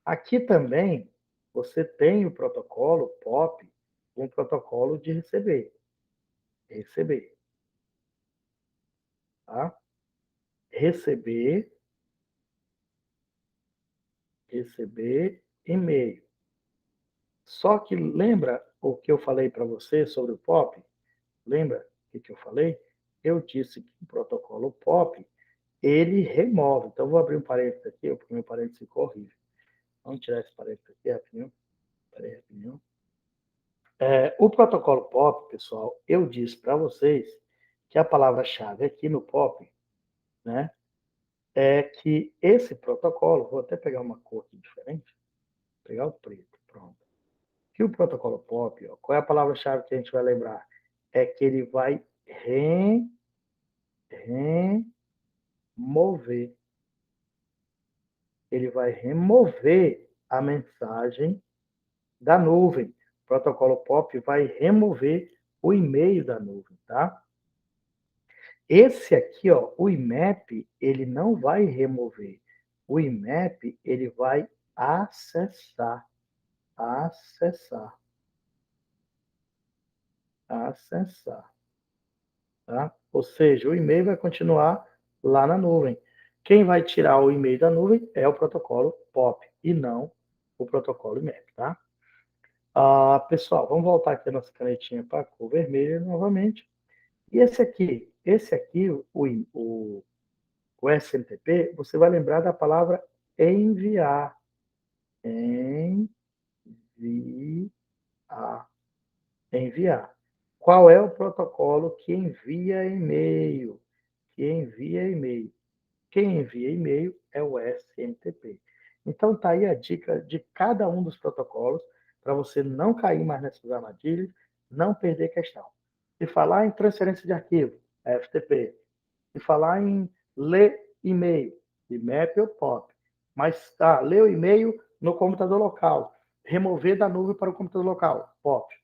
Aqui também você tem o protocolo POP, um protocolo de receber. Receber, tá? Receber e-mail. Só que lembra o que eu falei para você sobre o POP? Lembra o que eu falei? Eu disse que o protocolo POP, ele remove. Então, vou abrir um parênteses aqui, porque meu parênteses ficou horrível. Vamos tirar esse parênteses aqui rapidinho. Peraí, rapidinho. O protocolo POP, pessoal, eu disse para vocês que a palavra-chave aqui no POP, né, é que esse protocolo, vou até pegar uma cor aqui diferente, pegar o preto, pronto. Que o protocolo POP, ó, qual é a palavra-chave que a gente vai lembrar? É que ele vai remover. Ele vai remover a mensagem da nuvem. O protocolo POP vai remover o e-mail da nuvem, tá? Esse aqui, ó, o IMAP, ele não vai remover. O IMAP, ele vai acessar. Acessar. Acessar. Tá? Ou seja, o e-mail vai continuar lá na nuvem. Quem vai tirar o e-mail da nuvem é o protocolo POP e não o protocolo IMAP, tá? Pessoal, vamos voltar aqui a nossa canetinha para a cor vermelha novamente. E esse aqui, o SMTP, você vai lembrar da palavra enviar. Enviar. Enviar. Qual é o protocolo que envia e-mail? Que envia e-mail. Quem envia e-mail é o SMTP. Então, está aí a dica de cada um dos protocolos para você não cair mais nessas armadilhas, não perder questão. Se falar em transferência de arquivo, FTP. Se falar em ler e-mail, IMAP ou POP. Mas ler o e-mail no computador local, remover da nuvem para o computador local, POP.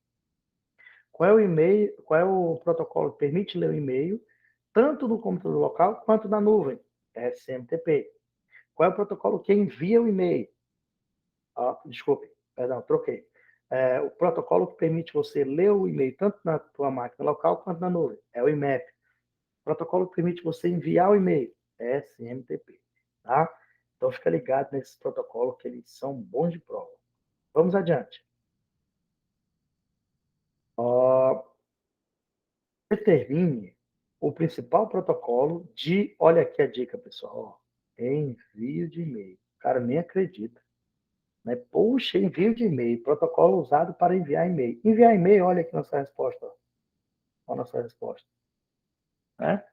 Qual é o e-mail, qual é o protocolo que permite ler o e-mail, tanto no computador local quanto na nuvem? SMTP. Qual é o protocolo que envia o e-mail? Desculpe, perdão, troquei. O protocolo que permite você ler o e-mail tanto na tua máquina local quanto na nuvem. É o IMAP. O protocolo que permite você enviar o e-mail. SMTP. Tá? Então, fica ligado nesses protocolos que eles são bons de prova. Vamos adiante. Determine o principal protocolo de... Olha aqui a dica, pessoal. Envio de e-mail. O cara nem acredita. Né? Puxa, envio de e-mail. Protocolo usado para enviar e-mail. Enviar e-mail, olha aqui nossa resposta. Olha a nossa resposta. Né?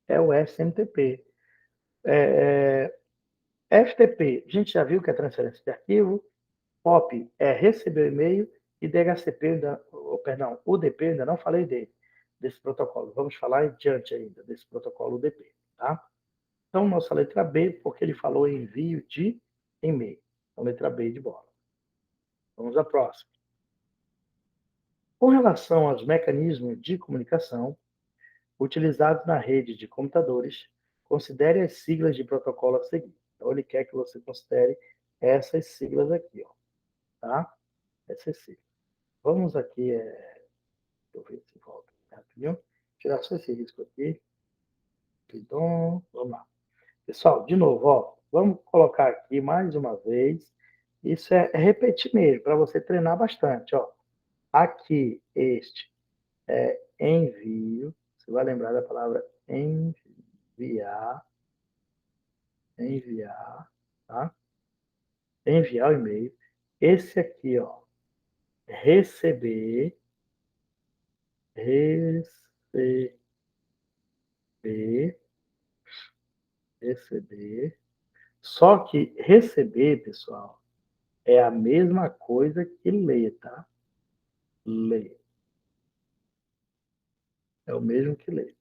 É o SMTP. FTP, a gente já viu que é transferência de arquivo. POP é receber o e-mail. E DHCP, perdão, UDP, ainda não falei dele, desse protocolo. Vamos falar adiante ainda desse protocolo UDP. Tá? Então, nossa letra B, porque ele falou em envio de e-mail. Então, letra B de bola. Vamos à próxima. Com relação aos mecanismos de comunicação utilizados na rede de computadores, considere as siglas de protocolo a seguir. Então, ele quer que você considere essas siglas aqui, ó, tá? Essas siglas. Vamos aqui, deixa eu ver se volta rapidinho. Tirar só esse risco aqui. Então, vamos lá. Pessoal, de novo, ó, vamos colocar aqui mais uma vez. Isso é repetir mesmo, para você treinar bastante. Ó. Aqui, este é envio. Você vai lembrar da palavra enviar. Enviar, tá? Enviar o e-mail. Esse aqui, ó, receber. Receber. Receber. Só que receber, pessoal, é a mesma coisa que ler, tá? Ler. É o mesmo que ler.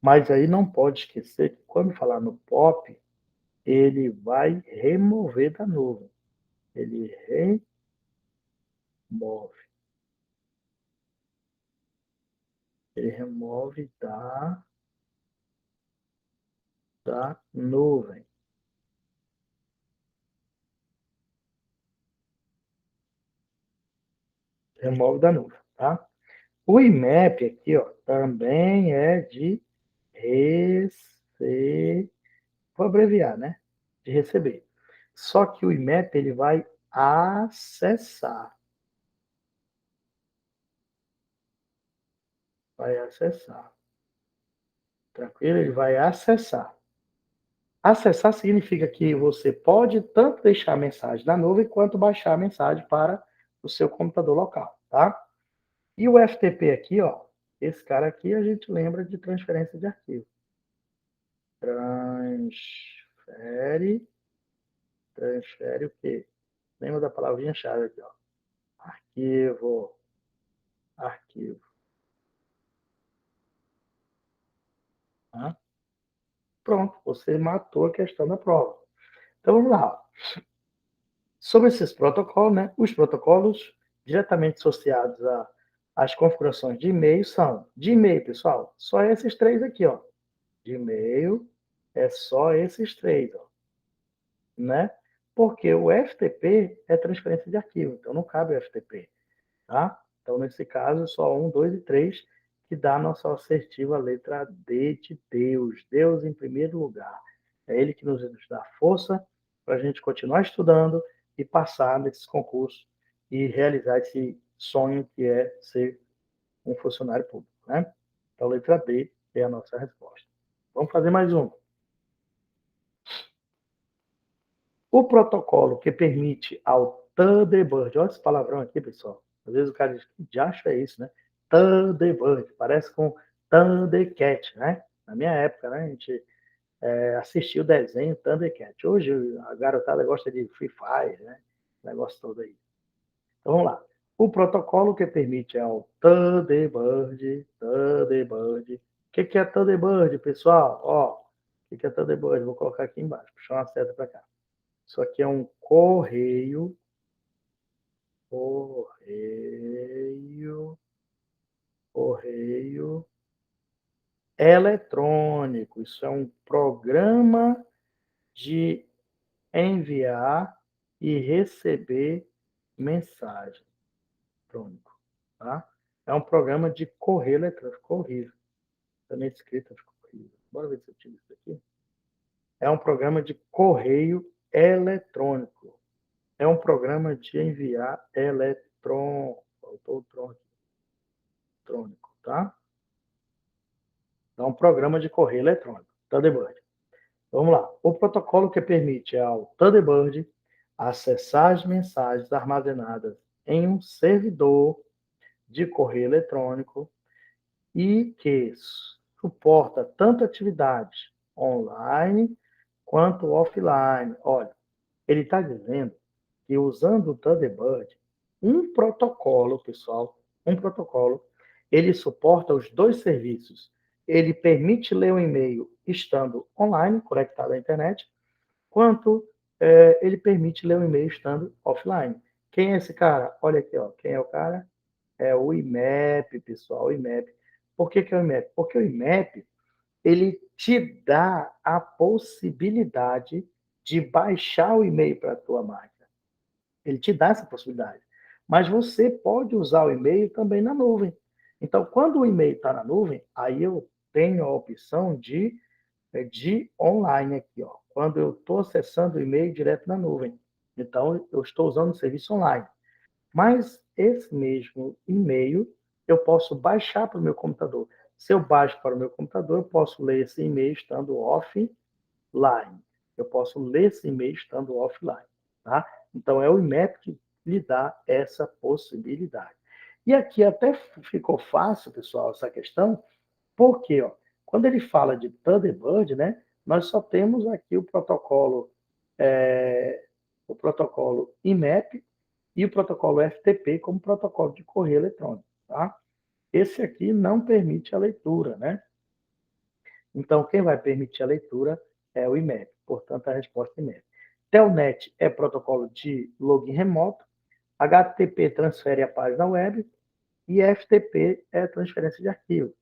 Mas aí não pode esquecer que quando falar no POP, ele vai remover da nuvem. Ele remove. Ele remove da nuvem. Remove da nuvem, tá? O IMAP aqui, ó, também é de receber. Vou abreviar, né? De receber. Só que o IMAP ele vai acessar. Vai acessar. Tranquilo? Ele vai acessar. Acessar significa que você pode tanto deixar a mensagem na nuvem quanto baixar a mensagem para o seu computador local, tá? E o FTP aqui, ó, esse cara aqui a gente lembra de transferência de arquivo. Transfere o quê? Lembra da palavrinha-chave aqui, ó. Arquivo. Tá? Pronto, você matou a questão da prova. Então vamos lá. Sobre esses protocolos, né? Os protocolos diretamente associados às configurações de e-mail são de e-mail, pessoal, só esses três aqui, ó. De e-mail é só esses três, ó, né? Porque o FTP é transferência de arquivo, então não cabe o FTP, tá? Então, nesse caso, só 1, 2 e 3 que dá a nossa assertiva letra D de Deus. Deus em primeiro lugar. É Ele que nos dá força para a gente continuar estudando e passar nesses concursos e realizar esse sonho que é ser um funcionário público, né? Então, letra D é a nossa resposta. Vamos fazer mais um. O protocolo que permite ao Thunderbird, olha esse palavrão aqui, pessoal. Às vezes o cara diz, que diacho é isso, né? Thunderbird, parece com Thundercat, né? Na minha época, né? A gente assistia o desenho Thundercat. Hoje a garotada gosta de Free Fire, né? O negócio todo aí. Então vamos lá. O protocolo que permite ao Thunderbird. O que é Thunderbird, pessoal? Ó, o que é Thunderbird? Vou colocar aqui embaixo, puxar uma seta para cá. Isso aqui é um correio, correio eletrônico. Isso é um programa de enviar e receber mensagem eletrônico, tá? É um programa de correio eletrônico. Ficou horrível. Também escrito ficou horrível. Bora ver se eu tiro isso aqui. É um programa de correio eletrônico. É um programa de enviar eletrônico. Faltou o eletrônico, tá? É um programa de correio eletrônico. Thunderbird. Vamos lá. O protocolo que permite ao Thunderbird acessar as mensagens armazenadas em um servidor de correio eletrônico e que suporta tanto atividades online quanto offline. Olha, ele está dizendo que usando o Thunderbird, um protocolo, pessoal, um protocolo, ele suporta os dois serviços. Ele permite ler um e-mail estando online, conectado à internet, quanto ele permite ler um e-mail estando offline. Quem é esse cara? Olha aqui, ó. Quem é o cara? É o IMAP, pessoal, o IMAP. Por que é o IMAP? Porque o IMAP, ele te dá a possibilidade de baixar o e-mail para a tua máquina. Ele te dá essa possibilidade. Mas você pode usar o e-mail também na nuvem. Então, quando o e-mail está na nuvem, aí eu tenho a opção de online aqui, ó. Quando eu estou acessando o e-mail direto na nuvem. Então, eu estou usando o serviço online. Mas esse mesmo e-mail eu posso baixar para o meu computador. Se eu baixo para o meu computador, eu posso ler esse e-mail estando offline. Eu posso ler esse e-mail estando offline. Tá? Então, é o IMAP que lhe dá essa possibilidade. E aqui até ficou fácil, pessoal, essa questão, porque ó, quando ele fala de Thunderbird, né, nós só temos aqui o protocolo IMAP e o protocolo FTP como protocolo de correio eletrônico. Tá? Esse aqui não permite a leitura, né? Então, quem vai permitir a leitura é o IMAP, portanto, a resposta é IMAP. Telnet é protocolo de login remoto, HTTP transfere a página web e FTP é transferência de arquivo.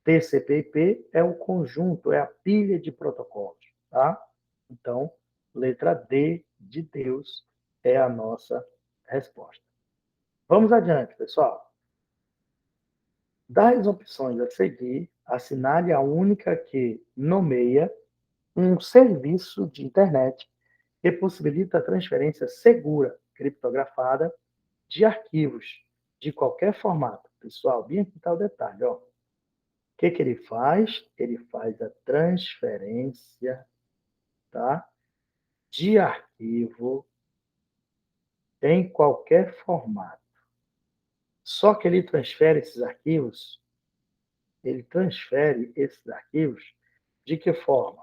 TCP/IP é o conjunto, é a pilha de protocolos, tá? Então, letra D de Deus é a nossa resposta. Vamos adiante, pessoal. Das opções a seguir, assinale a única que nomeia um serviço de internet que possibilita a transferência segura, criptografada, de arquivos de qualquer formato. Pessoal, bem aqui está o detalhe. Ó. O que ele faz? Ele faz a transferência, tá, de arquivo em qualquer formato. Só que ele transfere esses arquivos de que forma?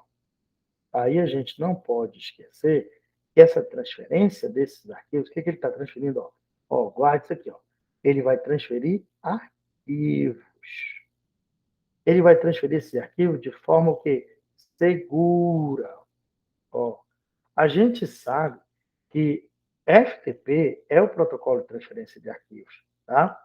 Aí a gente não pode esquecer que essa transferência desses arquivos, o que ele está transferindo? Ó, guarde isso aqui. Ó. Ele vai transferir arquivos. Ele vai transferir esses arquivos de forma o quê? Segura. Ó, a gente sabe que FTP é o protocolo de transferência de arquivos. Tá?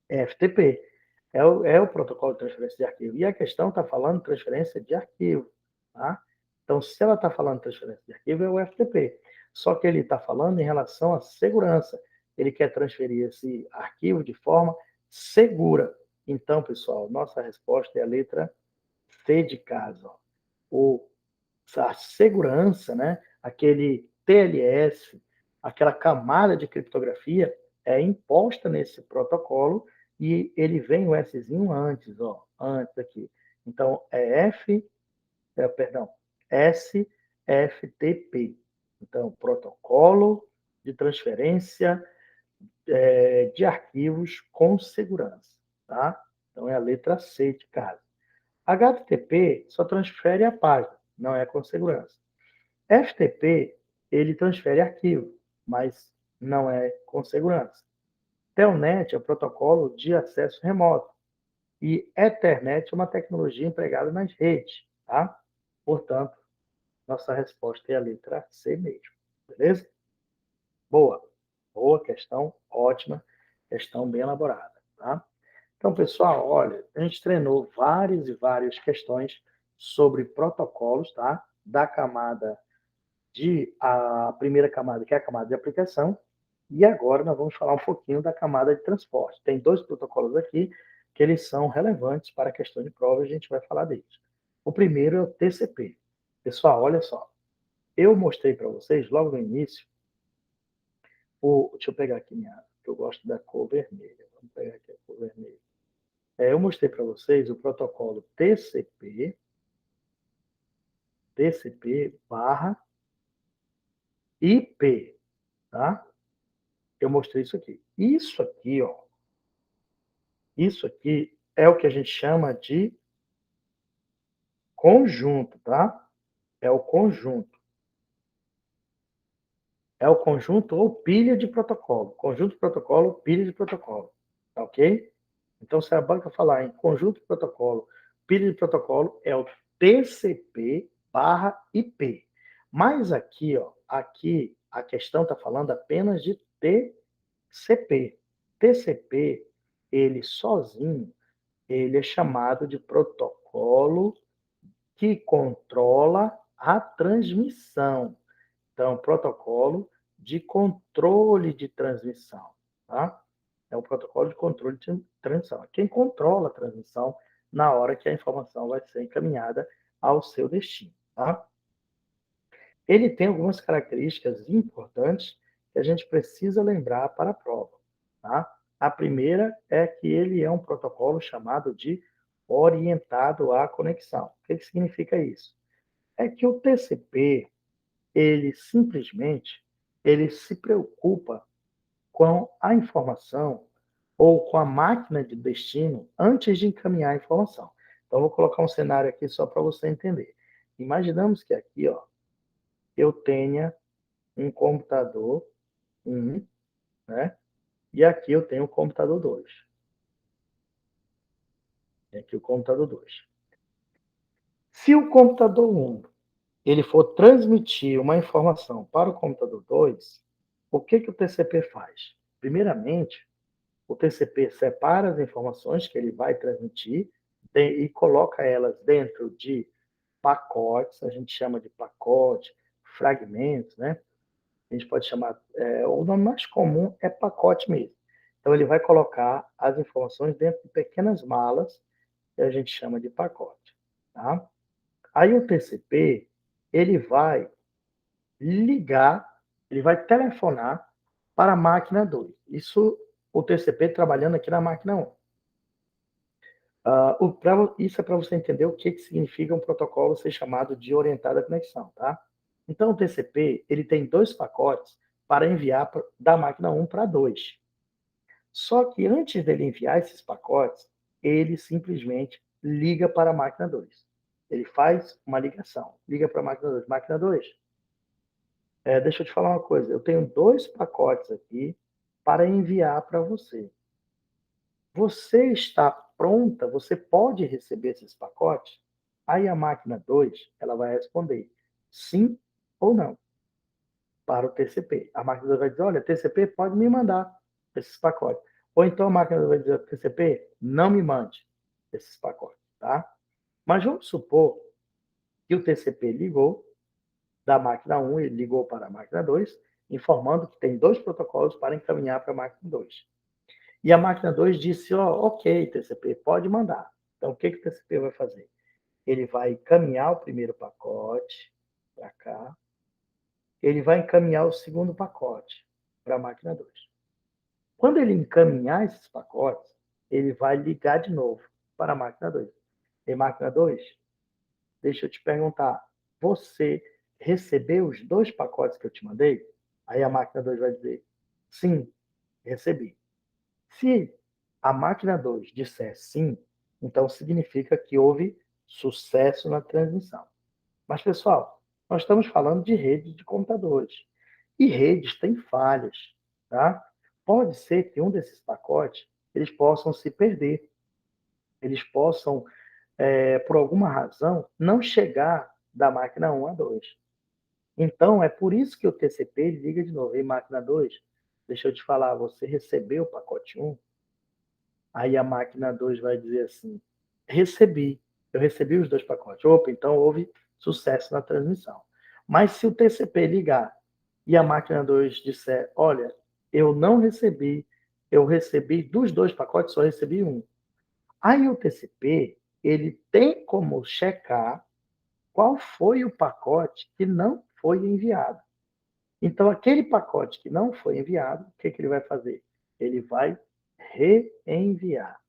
FTP é o protocolo de transferência de arquivo. E a questão está falando de transferência de arquivo. Tá? Então, se ela está falando de transferência de arquivo, é o FTP. Só que ele está falando em relação à segurança. Ele quer transferir esse arquivo de forma segura. Então, pessoal, nossa resposta é a letra C de casa. A segurança, né? Aquele TLS, aquela camada de criptografia é imposta nesse protocolo e ele vem o Szinho antes, ó, antes aqui. Então, SFTP. Então, protocolo de transferência de arquivos com segurança, tá? Então, é a letra C de casa. HTTP só transfere a página, não é com segurança. FTP, ele transfere arquivo, mas não é com segurança. Telnet é o protocolo de acesso remoto. E Ethernet é uma tecnologia empregada nas redes. Tá? Portanto, nossa resposta é a letra C mesmo. Beleza? Boa. Boa questão, ótima. Questão bem elaborada. Tá? Então, pessoal, olha, a gente treinou várias e várias questões sobre protocolos, tá? Da camada a primeira camada, que é a camada de aplicação, e agora nós vamos falar um pouquinho da camada de transporte. Tem dois protocolos aqui que eles são relevantes para a questão de prova, e a gente vai falar deles. O primeiro é o TCP. Pessoal, olha só, eu mostrei para vocês logo no início, deixa eu pegar aqui que eu gosto da cor vermelha. Vamos pegar aqui a cor vermelha. Eu mostrei para vocês o protocolo TCP barra IP, tá? Eu mostrei isso aqui. Isso aqui, ó, isso aqui é o que a gente chama de conjunto, tá? É o conjunto. É o conjunto ou pilha de protocolo. Conjunto de protocolo, pilha de protocolo. Tá ok? Então, se a banca falar em conjunto de protocolo, pilha de protocolo, é o TCP barra IP. Mas aqui, ó, aqui a questão está falando apenas de TCP. TCP, ele sozinho, ele é chamado de protocolo que controla a transmissão. Então, protocolo de controle de transmissão, tá? É um protocolo de controle de transmissão. É quem controla a transmissão na hora que a informação vai ser encaminhada ao seu destino, tá? Ele tem algumas características importantes que a gente precisa lembrar para a prova, tá? A primeira é que ele é um protocolo chamado de orientado à conexão. O que significa isso? É que o TCP, ele simplesmente ele se preocupa com a informação ou com a máquina de destino antes de encaminhar a informação. Então, vou colocar um cenário aqui só para você entender. Imaginamos que aqui, ó, eu tenha um computador 1, né? E aqui eu tenho o computador 2. Tem aqui o computador 2. Se o computador 1 ele for transmitir uma informação para o computador 2, o que o TCP faz? Primeiramente, o TCP separa as informações que ele vai transmitir e coloca elas dentro de pacotes, a gente chama de pacote, fragmentos, né? A gente pode chamar, o nome mais comum é pacote mesmo. Então, ele vai colocar as informações dentro de pequenas malas, que a gente chama de pacote, tá? Aí o TCP, ele vai ligar, ele vai telefonar para a máquina 2. Isso, o TCP trabalhando aqui na máquina 1. Isso é para você entender o que significa um protocolo ser chamado de orientada conexão, tá? Então, o TCP, ele tem dois pacotes para enviar da máquina 1 para 2. Só que antes dele enviar esses pacotes, ele simplesmente liga para a máquina 2. Ele faz uma ligação, liga para a máquina 2. Máquina 2, deixa eu te falar uma coisa, eu tenho dois pacotes aqui para enviar para você. Você está pronta? Você pode receber esses pacotes? Aí a máquina 2, ela vai responder sim ou não para o TCP. A máquina 2 vai dizer, olha, TCP pode me mandar esses pacotes. Ou então a máquina 2 vai dizer, TCP, não me mande esses pacotes, tá? Mas vamos supor que o TCP ligou da máquina 1, ele ligou para a máquina 2, informando que tem dois protocolos para encaminhar para a máquina 2. E a máquina 2 disse, ok, TCP, pode mandar. Então, o que o TCP vai fazer? Ele vai encaminhar o primeiro pacote para cá, ele vai encaminhar o segundo pacote para a máquina 2. Quando ele encaminhar esses pacotes, ele vai ligar de novo para a máquina 2. E máquina 2, deixa eu te perguntar, você recebeu os dois pacotes que eu te mandei? Aí a máquina 2 vai dizer, sim, recebi. Se a máquina 2 disser sim, então significa que houve sucesso na transmissão. Mas, pessoal, nós estamos falando de redes de computadores. E redes têm falhas, tá? Pode ser que um desses pacotes eles possam se perder. Eles possam, por alguma razão, não chegar da máquina 1 a 2. Então, é por isso que o TCP liga de novo. Ei, máquina 2, deixa eu te falar, você recebeu o pacote 1? Aí a máquina 2 vai dizer assim, eu recebi os 2 pacotes. Opa, então houve sucesso na transmissão. Mas se o TCP ligar e a máquina 2 disser, olha, eu não recebi, eu recebi dos 2 pacotes, só recebi um. Aí o TCP, ele tem como checar qual foi o pacote que não foi enviado. Então, aquele pacote que não foi enviado, o que ele vai fazer? Ele vai reenviar.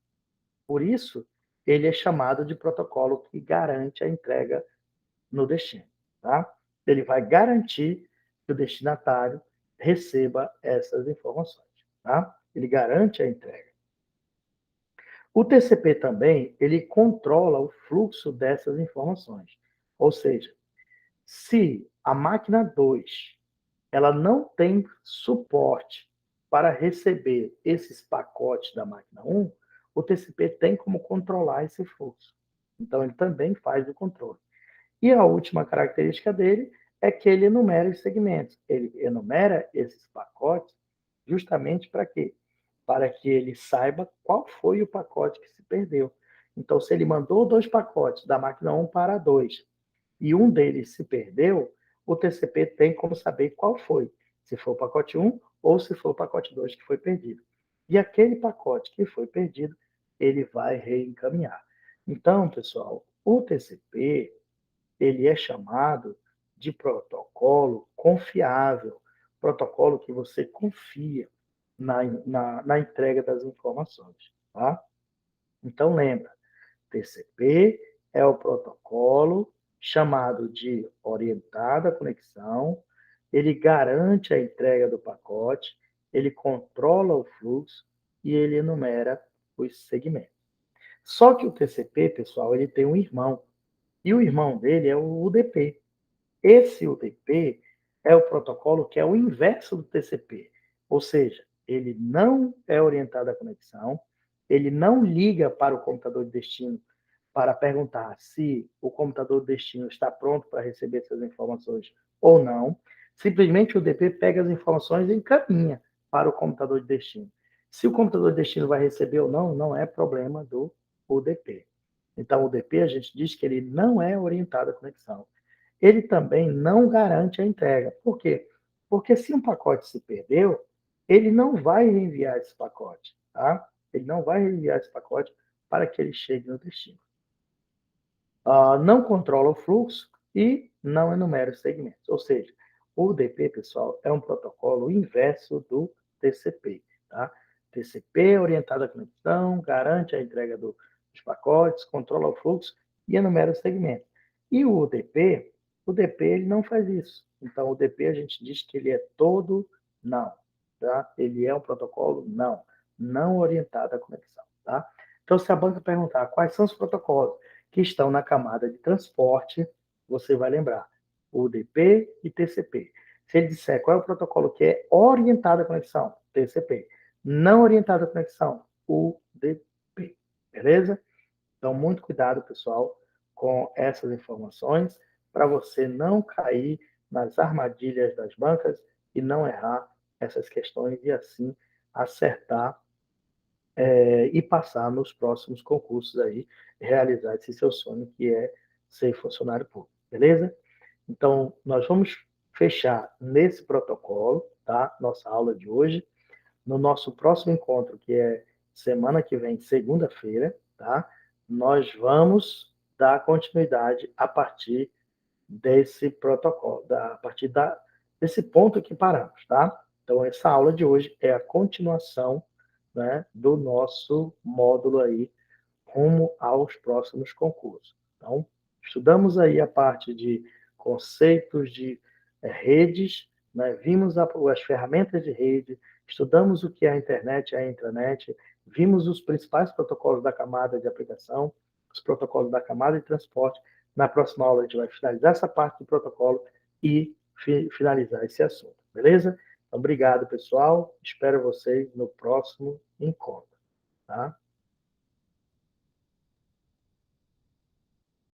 Por isso, ele é chamado de protocolo que garante a entrega no destino. Tá? Ele vai garantir que o destinatário receba essas informações. Tá? Ele garante a entrega. O TCP também, ele controla o fluxo dessas informações. Ou seja, se a máquina 2 ela não tem suporte para receber esses pacotes da máquina 1, o TCP tem como controlar esse fluxo. Então, ele também faz o controle. E a última característica dele é que ele enumera os segmentos. Ele enumera esses pacotes justamente para quê? Para que ele saiba qual foi o pacote que se perdeu. Então, se ele mandou 2 pacotes da máquina 1 para a 2 e um deles se perdeu, o TCP tem como saber qual foi, se foi o pacote 1 ou se foi o pacote 2 que foi perdido. E aquele pacote que foi perdido, ele vai reencaminhar. Então, pessoal, o TCP, ele é chamado de protocolo confiável, protocolo que você confia na entrega das informações. Tá? Então, lembra, TCP é o protocolo chamado de orientada conexão, ele garante a entrega do pacote, ele controla o fluxo e ele enumera os segmentos. Só que o TCP, pessoal, ele tem um irmão, e o irmão dele é o UDP. Esse UDP é o protocolo que é o inverso do TCP, ou seja, ele não é orientado à conexão, ele não liga para o computador de destino para perguntar se o computador de destino está pronto para receber essas informações ou não. Simplesmente o UDP pega as informações e encaminha para o computador de destino. Se o computador de destino vai receber ou não, não é problema do UDP. Então, o UDP, a gente diz que ele não é orientado à conexão. Ele também não garante a entrega. Por quê? Porque se um pacote se perdeu, ele não vai enviar esse pacote. Tá? Ele não vai enviar esse pacote para que ele chegue no destino. Não controla o fluxo e não enumera os segmentos. Ou seja, o UDP, pessoal, é um protocolo inverso do TCP. Tá? TCP é orientado à conexão, garante a entrega dos pacotes, controla o fluxo e enumera os segmentos. E o UDP ele não faz isso. Então, o UDP a gente diz que ele é todo não. Tá? Ele é um protocolo não orientado à conexão. Tá? Então, se a banca perguntar quais são os protocolos que estão na camada de transporte, você vai lembrar UDP e TCP. Se ele disser qual é o protocolo que é orientado à conexão, TCP. Não orientado à conexão, UDP. Beleza? Então, muito cuidado, pessoal, com essas informações, para você não cair nas armadilhas das bancas e não errar essas questões e assim acertar e passar nos próximos concursos aí, realizar esse seu sonho que é ser funcionário público, beleza? Então, nós vamos fechar nesse protocolo, tá? Nossa aula de hoje. No nosso próximo encontro, que é semana que vem, segunda-feira, tá? Nós vamos dar continuidade a partir desse protocolo, a partir desse ponto que paramos, tá? Então, essa aula de hoje é a continuação, né, do nosso módulo aí rumo aos próximos concursos. Então, estudamos aí a parte de conceitos de redes, né? Vimos as ferramentas de rede, estudamos o que é a internet e a intranet, vimos os principais protocolos da camada de aplicação, os protocolos da camada de transporte. Na próxima aula a gente vai finalizar essa parte do protocolo e finalizar esse assunto, beleza? Então, obrigado, pessoal. Espero vocês no próximo encontro, tá?